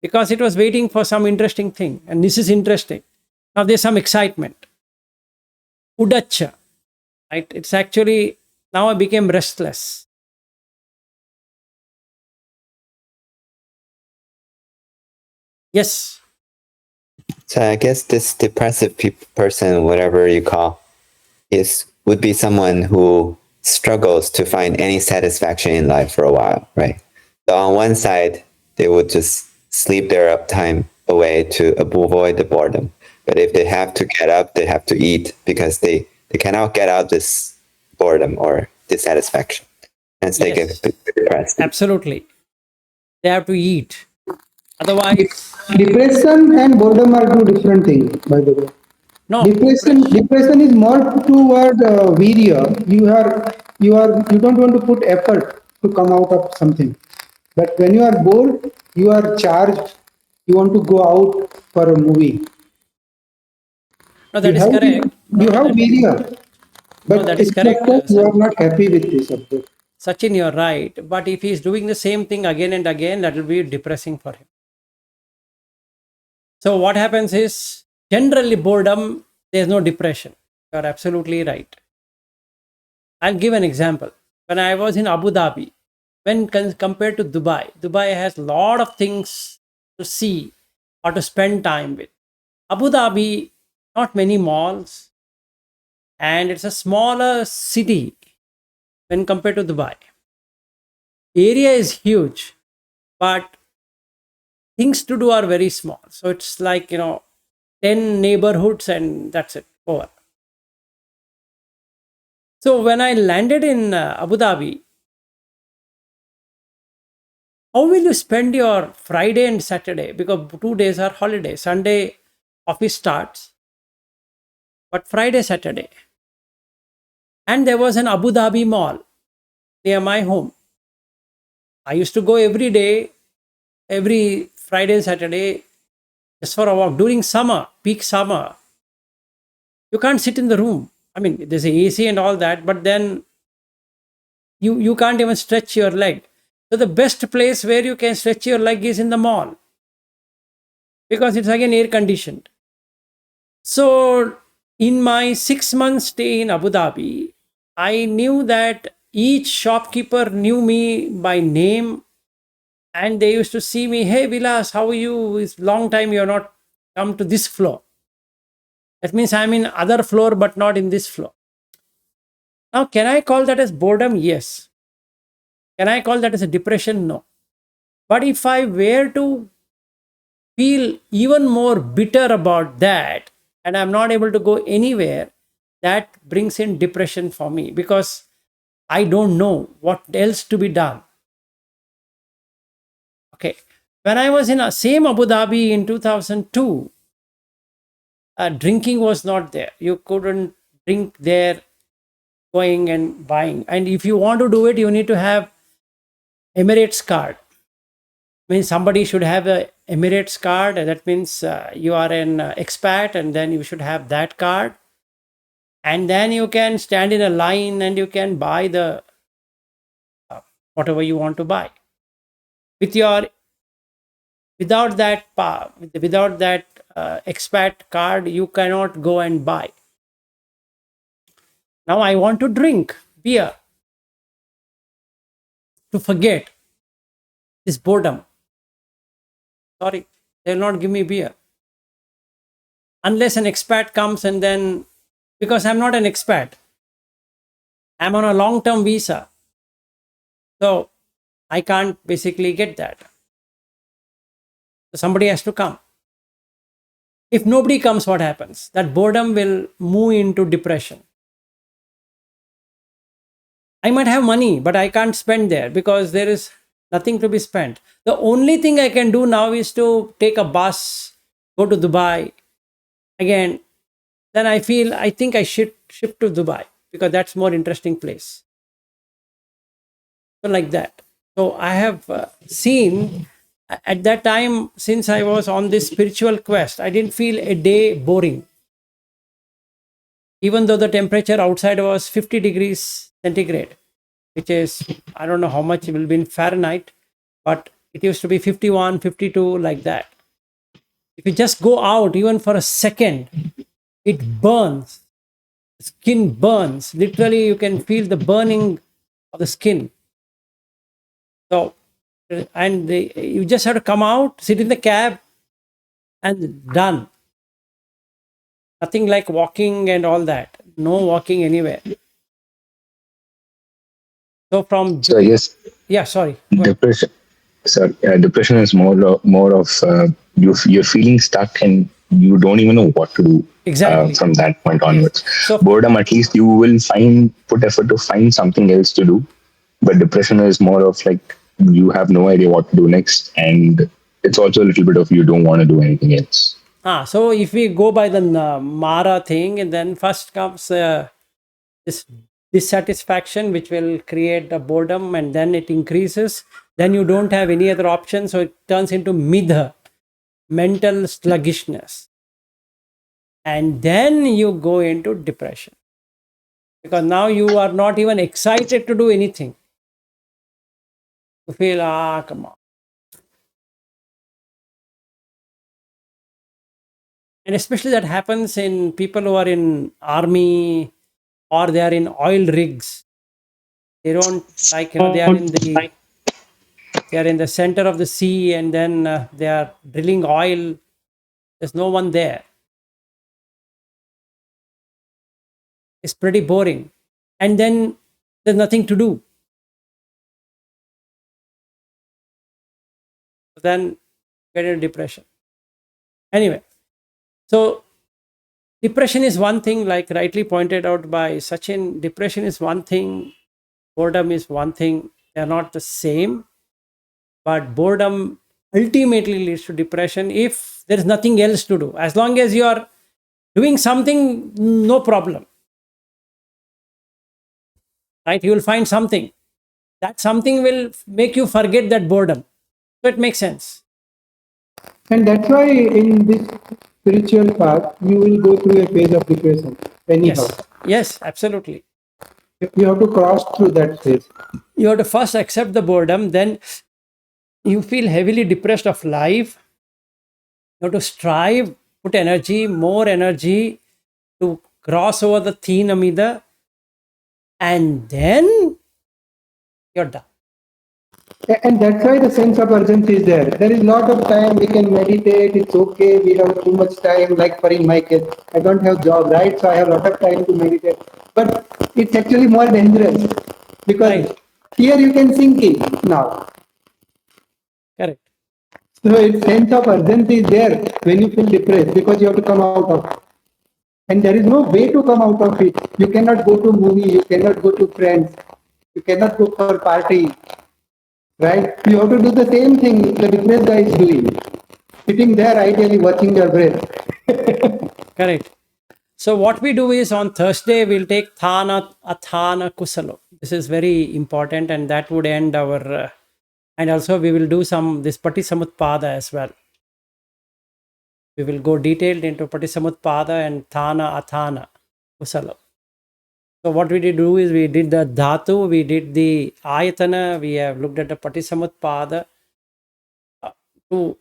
S1: Because it was waiting for some interesting thing. And this is interesting. Now there's some excitement. Udacha. Right? It's actually, now I became restless. Yes.
S3: So I guess this depressive person, whatever you call, would be someone who struggles to find any satisfaction in life for a while, right? So on one side, they would just sleep their uptime away to avoid the boredom. But if they have to get up, they have to eat because they cannot get out this boredom or dissatisfaction. Hence they
S1: Yes.
S3: get depressed.
S1: Absolutely. They have to eat. Otherwise,
S2: Depression and boredom are two different things, by the way.
S1: no.
S2: Depression is more toward virya. You don't want to put effort to come out of something. But when you are bored, you are charged. You want to go out for a movie.
S1: No, that is correct.
S2: You have virya,
S1: No,
S2: but
S1: that is
S2: it's just
S1: correct,
S2: that you are not happy with this subject.
S1: Sachin, you're right. But if he's doing the same thing again and again, that will be depressing for him. So what happens is, generally boredom, there's no depression. You're absolutely right. I'll give an example. When I was in Abu Dhabi, when compared to Dubai, Dubai has a lot of things to see or to spend time with. Abu Dhabi, not many malls, and it's a smaller city when compared to Dubai. Area is huge, but things to do are very small. So it's like, 10 neighborhoods and that's it, over. So when I landed in Abu Dhabi, how will you spend your Friday and Saturday? Because 2 days are holiday. Sunday office starts, but Friday, Saturday. And there was an Abu Dhabi mall near my home. I used to go every day, every Friday and Saturday, just for a walk. During summer, peak summer, you can't sit in the room. I mean, there's a AC and all that, but then you can't even stretch your leg. So the best place where you can stretch your leg is in the mall, because it's again air conditioned. So in my 6 months stay in Abu Dhabi, I knew that each shopkeeper knew me by name, and they used to see me, hey Vilas, how are you? It's long time you're not come to this floor. That means I'm in other floor but not in this floor. Now, can I call that as boredom? Yes. Can I call that as a depression? No. But if I were to feel even more bitter about that and I'm not able to go anywhere, that brings in depression for me, because I don't know what else to be done. Okay. When I was in a same Abu Dhabi in 2002, drinking was not there. You couldn't drink there, going and buying. And if you want to do it, you need to have Emirates card. Means somebody should have a Emirates card. That means you are an expat, and then you should have that card. And then you can stand in a line and you can buy the whatever you want to buy. Without that expat card, you cannot go and buy. Now I want to drink beer to forget this boredom. Sorry, they will not give me beer. Unless an expat comes, and then, because I'm not an expat, I'm on a long-term visa. So I can't basically get that. So somebody has to come. If nobody comes, what happens? That boredom will move into depression. I might have money, but I can't spend there because there is nothing to be spent. The only thing I can do now is to take a bus, go to Dubai. Again, then I think I should shift to Dubai because that's more interesting place. So like that. So I have seen at that time, since I was on this spiritual quest, I didn't feel a day boring. Even though the temperature outside was 50 degrees centigrade, which is, I don't know how much it will be in Fahrenheit, but it used to be 51, 52, like that. If you just go out even for a second, it burns. The skin burns. Literally, you can feel the burning of the skin. So, you just have to come out, sit in the cab, and done. Nothing like walking and all that. No walking anywhere. So from
S4: So yes,
S1: yeah, sorry. Go ahead.
S4: depression. So depression is more of you're feeling stuck and you don't even know what to do
S1: Exactly.
S4: from that point
S1: Yes.
S4: onwards.
S1: So
S4: Boredom, at least you will put effort to find something else to do, but depression is more of like you have no idea what to do next, and it's also a little bit of you don't want to do anything else.
S1: so if we go by the Mara thing, and then first comes this dissatisfaction, which will create the boredom, and then it increases. Then you don't have any other option, so it turns into midha, mental sluggishness, and then you go into depression because now you are not even excited to do anything. You feel, come on. And especially that happens in people who are in army or they are in oil rigs. They don't, like, they are in the center of the sea, and then they are drilling oil. There's no one there. It's pretty boring. And then there's nothing to do. Then get into depression. Anyway, so depression is one thing, like rightly pointed out by Sachin. Depression is one thing, boredom is one thing. They're not the same, but boredom ultimately leads to depression if there is nothing else to do. As long as you are doing something, no problem, right? You will find something. That something will make you forget that boredom. So it makes sense.
S2: And that's why in this spiritual path, you will go through a phase of depression. Anyhow,
S1: Yes, absolutely.
S2: you have to cross through that phase.
S1: You have to first accept the boredom, then you feel heavily depressed of life. You have to strive, put energy, more energy to cross over the thin amida, and then you're done.
S2: And that's why the sense of urgency is there. There is lot of time we can meditate. It's okay. We have too much time. Like for in my case, I don't have job, right? So I have a lot of time to meditate. But it's actually more dangerous because
S1: Right.
S2: here you can sink in now.
S1: Correct.
S2: So its sense of urgency is there when you feel depressed because you have to come out of it. And there is no way to come out of it. You cannot go to movie. You cannot go to friends. You cannot go for party. Right? You have to do the same thing the depressed guy is doing. Sitting there ideally watching your breath.
S1: Correct. So what we do is on Thursday, we'll take Thana, Athana, Kusalo. This is very important, and that would end our, and also we will do this Patisamutpada as well. We will go detailed into Patisamutpada and Thana, Athana, Kusalo. So what we did do is we did the Dhatu, we did the Ayatana, we have looked at the Patisamutpada to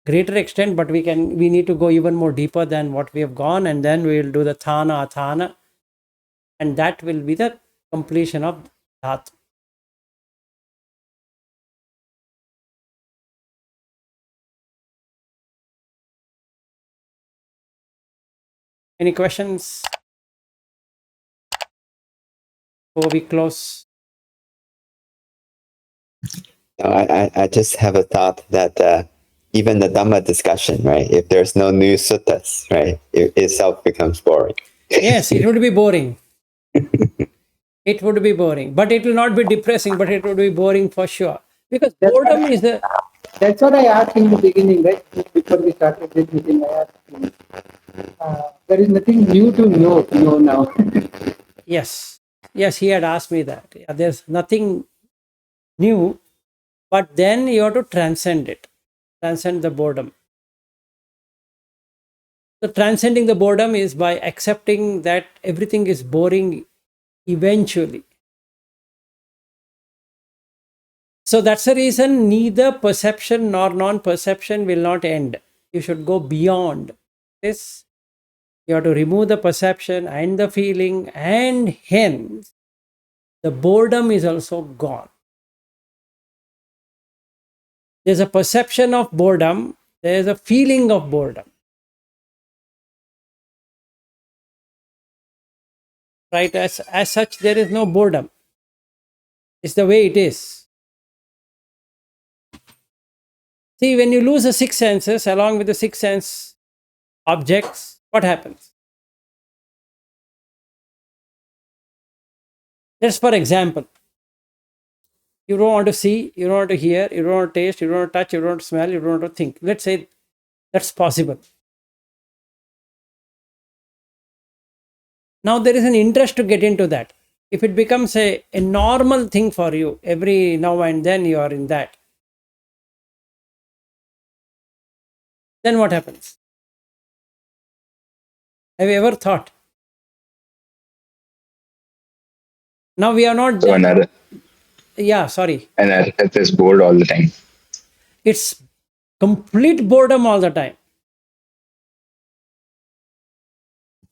S1: greater extent, but we need to go even more deeper than what we have gone, and then we will do the Thana, Athana. and that will be the completion of dhatu. Any questions before we close?
S3: No, I just have a thought that even the Dhamma discussion, right? If there's no new suttas, right, it itself becomes boring.
S1: Yes, it would be boring. It would be boring, but it will not be depressing, but it would be boring for sure. Because boredom is the,
S2: That's what I asked in the beginning, right? Before we started this meeting, I asked him, there is nothing new to know now.
S1: yes, yes, he had asked me that. Yeah, there's nothing new, but then you have to transcend it, transcend the boredom. So transcending the boredom is by accepting that everything is boring eventually. So that's the reason neither perception nor non-perception will not end. You should go beyond this. You have to remove the perception and the feeling, and hence the boredom is also gone. There's a perception of boredom, there's a feeling of boredom. Right? As such, there is no boredom. It's the way it is. See, when you lose the six senses along with the six sense objects, what happens? Just for example, you don't want to see, you don't want to hear, you don't want to taste, you don't want to touch, you don't want to smell, you don't want to think. Let's say that's possible. Now there is an interest to get into that. If it becomes a normal thing for you, every now and then you are in that, then what happens? Have you ever thought? Now we are not.
S4: So another
S1: Yeah, sorry.
S4: Narayana is bored all the time.
S1: It's complete boredom all the time.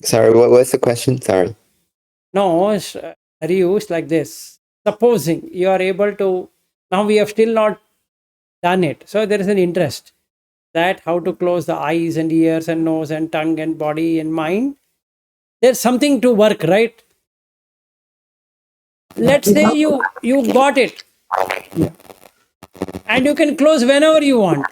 S3: Sorry, what was the question? Sorry.
S1: No, it's like this. Supposing you are able to, now we have still not done it. So there is an interest that how to close the eyes and ears and nose and tongue and body and mind. There's something to work, right? Let's say you got it. And you can close whenever you want.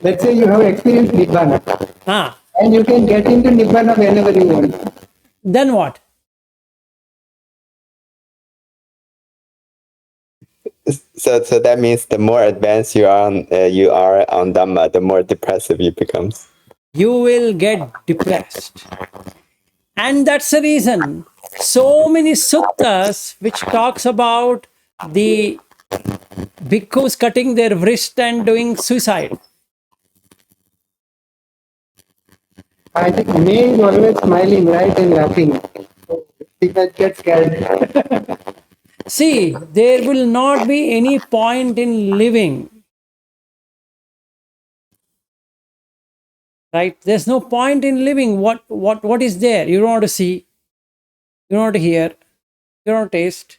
S2: Let's say you have experienced Nibbana,
S1: Ah,
S2: and you can get into Nibbana whenever you want.
S1: then what?
S3: So that means the more advanced you are on Dhamma, the more depressive you becomes.
S1: You will get depressed. And that's the reason so many suttas which talks about the bhikkhus cutting their wrist and doing suicide.
S2: I think May is always smiling, right, and laughing. So people get scared.
S1: See, there will not be any point in living. Right? There's no point in living. What is there? You don't want to see, you don't want to hear, you don't want to taste,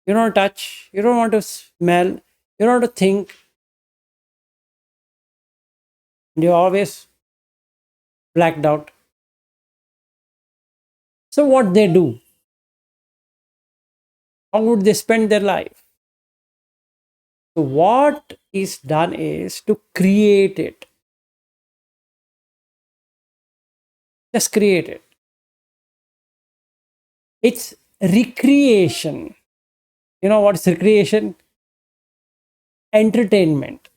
S1: you don't want to touch, you don't want to smell, you don't want to think. You're always blacked out. So what they do? How would they spend their life? So what is done is to create it. Just create it. It's recreation. You know what is recreation? Entertainment.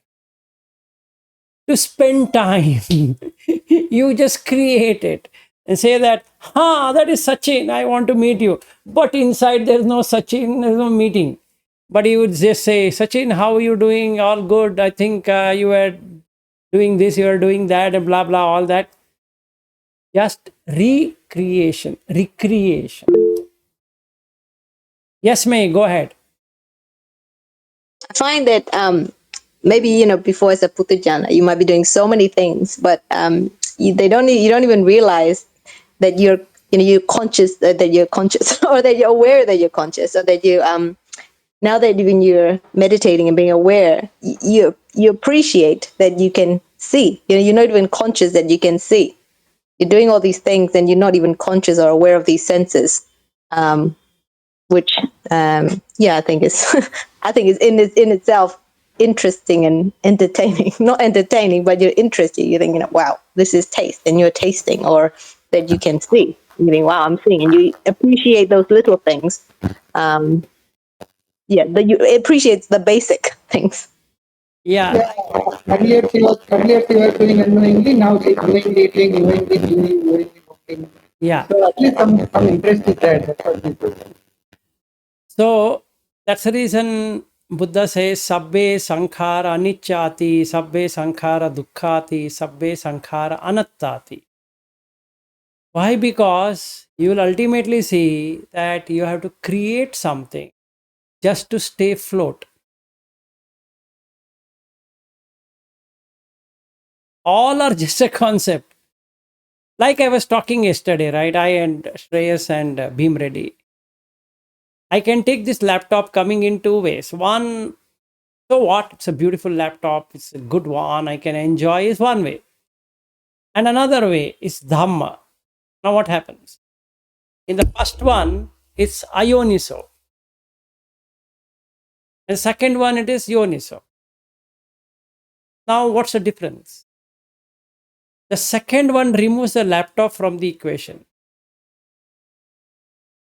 S1: To spend time. You just create it and say that, that is Sachin, I want to meet you. But inside there's no Sachin, there's no meeting. But you would just say, Sachin, how are you doing? All good. I think you were doing this, you are doing that, and blah, blah, all that. Just recreation. Yes, May, go ahead.
S5: I find that maybe before as a Puthujana, you might be doing so many things, but you don't even realize that you're you're conscious that you're conscious, or that you're aware that you're conscious, or that you now that when you're meditating and being aware, you appreciate that you can see. You're not even conscious that you can see. You're doing all these things and you're not even conscious or aware of these senses, which I think is I think is in itself interesting and entertaining. Not entertaining, but you're interested. You're thinking, wow, this is taste, and you're tasting, or that you can see. You think, wow, I'm seeing, and you appreciate those little things. That you appreciate the basic things.
S1: Yeah,
S2: Yeah, earlier she was doing unknowingly, now she's doing eating, knowingly doing, knowingly walking.
S1: yeah.
S2: So at least some interest is there. That's what we do.
S1: So that's the reason Buddha says sabbe sankhara anicchati, sabbe sankhara dukkhati, sabbe sankhara anattati. Why? Because you will ultimately see that you have to create something just to stay afloat. All are just a concept. Like I was talking yesterday, right? I and Shreyas and Bhim Reddy. I can take this laptop coming in two ways. One, so what? It's a beautiful laptop. It's a good one. I can enjoy is one way. And another way is Dhamma. Now what happens? In the first one, it's Ayoniso. And second one, it is Yoniso. Now what's the difference? The second one removes the laptop from the equation.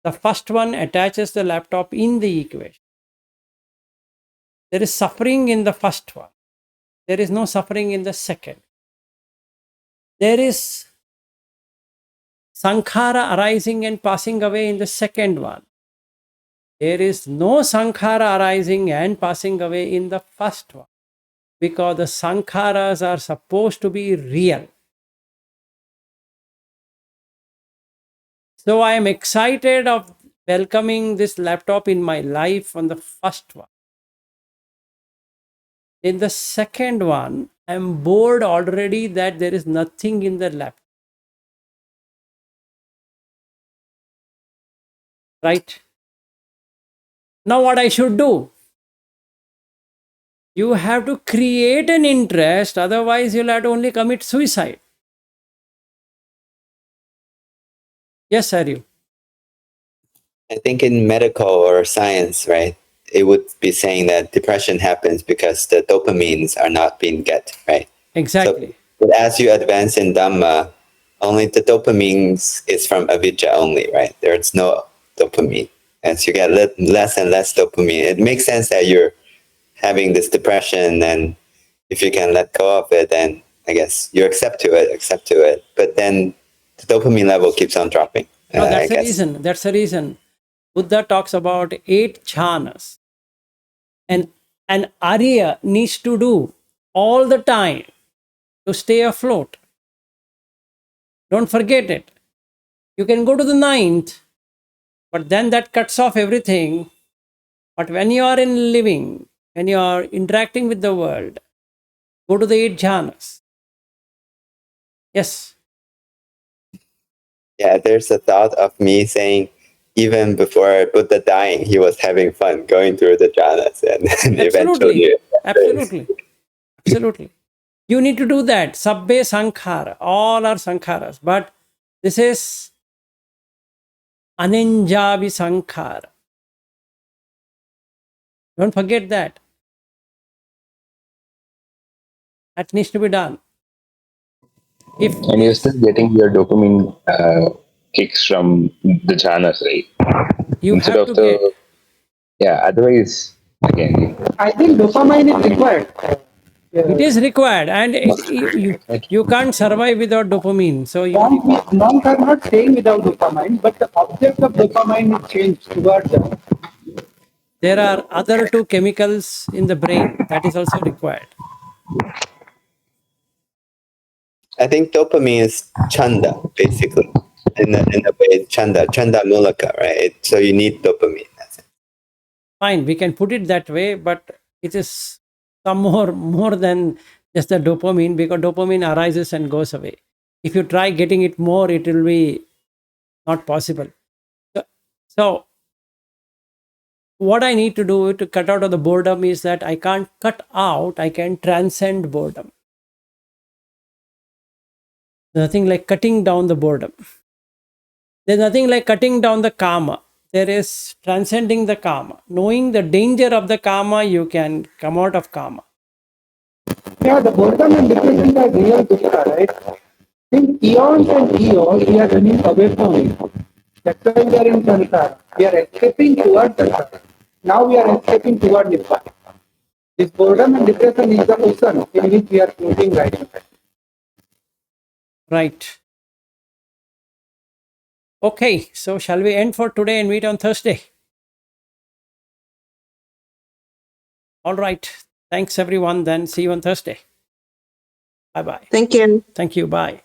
S1: The first one attaches the laptop in the equation. There is suffering in the first one. There is no suffering in the second. There is sankhara arising and passing away in the second one. There is no sankhara arising and passing away in the first one, because the sankharas are supposed to be real. So I am excited of welcoming this laptop in my life on the first one. In the second one, I am bored already that there is nothing in the laptop. Right? Now what I should do? You have to create an interest, otherwise you'll have to only commit suicide. Yes, Aryu.
S3: I think in medical or science, right, it would be saying that depression happens because the dopamines are not being get, right?
S1: Exactly.
S3: So, but as you advance in Dhamma, only the dopamines is from avijja only, right? There's no dopamine. As you get less and less dopamine, it makes sense that you're having this depression, and if you can let go of it, then I guess you accept to it. But then the dopamine level keeps on dropping.
S1: No, that's
S3: I
S1: the
S3: guess.
S1: reason. That's the reason. Buddha talks about 8 jhanas. And an Arya needs to do all the time to stay afloat. Don't forget it. You can go to the 9th, but then that cuts off everything. But when you are in living, when you are interacting with the world, go to the 8 jhanas. Yes.
S3: Yeah, there's a thought of me saying, even before Buddha dying, he was having fun going through the jhanas, and eventually.
S1: Absolutely. You need to do that. Sabbe sankhara. All are sankharas. But this is anenjabi sankhara. Don't forget that. That needs to be done.
S4: And you're still getting your dopamine kicks from the jhanas, right?
S1: You
S4: Instead
S1: have
S4: of
S1: to
S4: the
S1: get.
S4: otherwise again.
S2: I think dopamine is required.
S1: It is required, and you can't survive without dopamine. So
S2: Monks are not staying without dopamine, but the object of dopamine is changed towards them.
S1: there are other 2 chemicals in the brain that is also required.
S3: I think dopamine is chanda, basically. In a way, it's chanda mulaka, right? So you need dopamine. That's it.
S1: Fine, we can put it that way, but it is some more than just the dopamine, because dopamine arises and goes away. If you try getting it more, it will be not possible. So what I need to do to cut out of the boredom is that I can't cut out, I can transcend boredom. Nothing like cutting down the boredom. There's nothing like cutting down the karma. There is transcending the karma. Knowing the danger of the karma, you can come out of karma.
S2: Yeah, the boredom and depression are real dukkha, right? In eons and eons, we are running away from it. That's why we are in samsara. We are escaping towards samsara. Now we are escaping toward Nibbana. This boredom and depression is the ocean in which we are floating right now.
S1: Right. Okay, so shall we end for today and meet on Thursday? All right. Thanks everyone. Then see you on Thursday. Bye bye.
S5: Thank you.
S1: Thank you. Bye.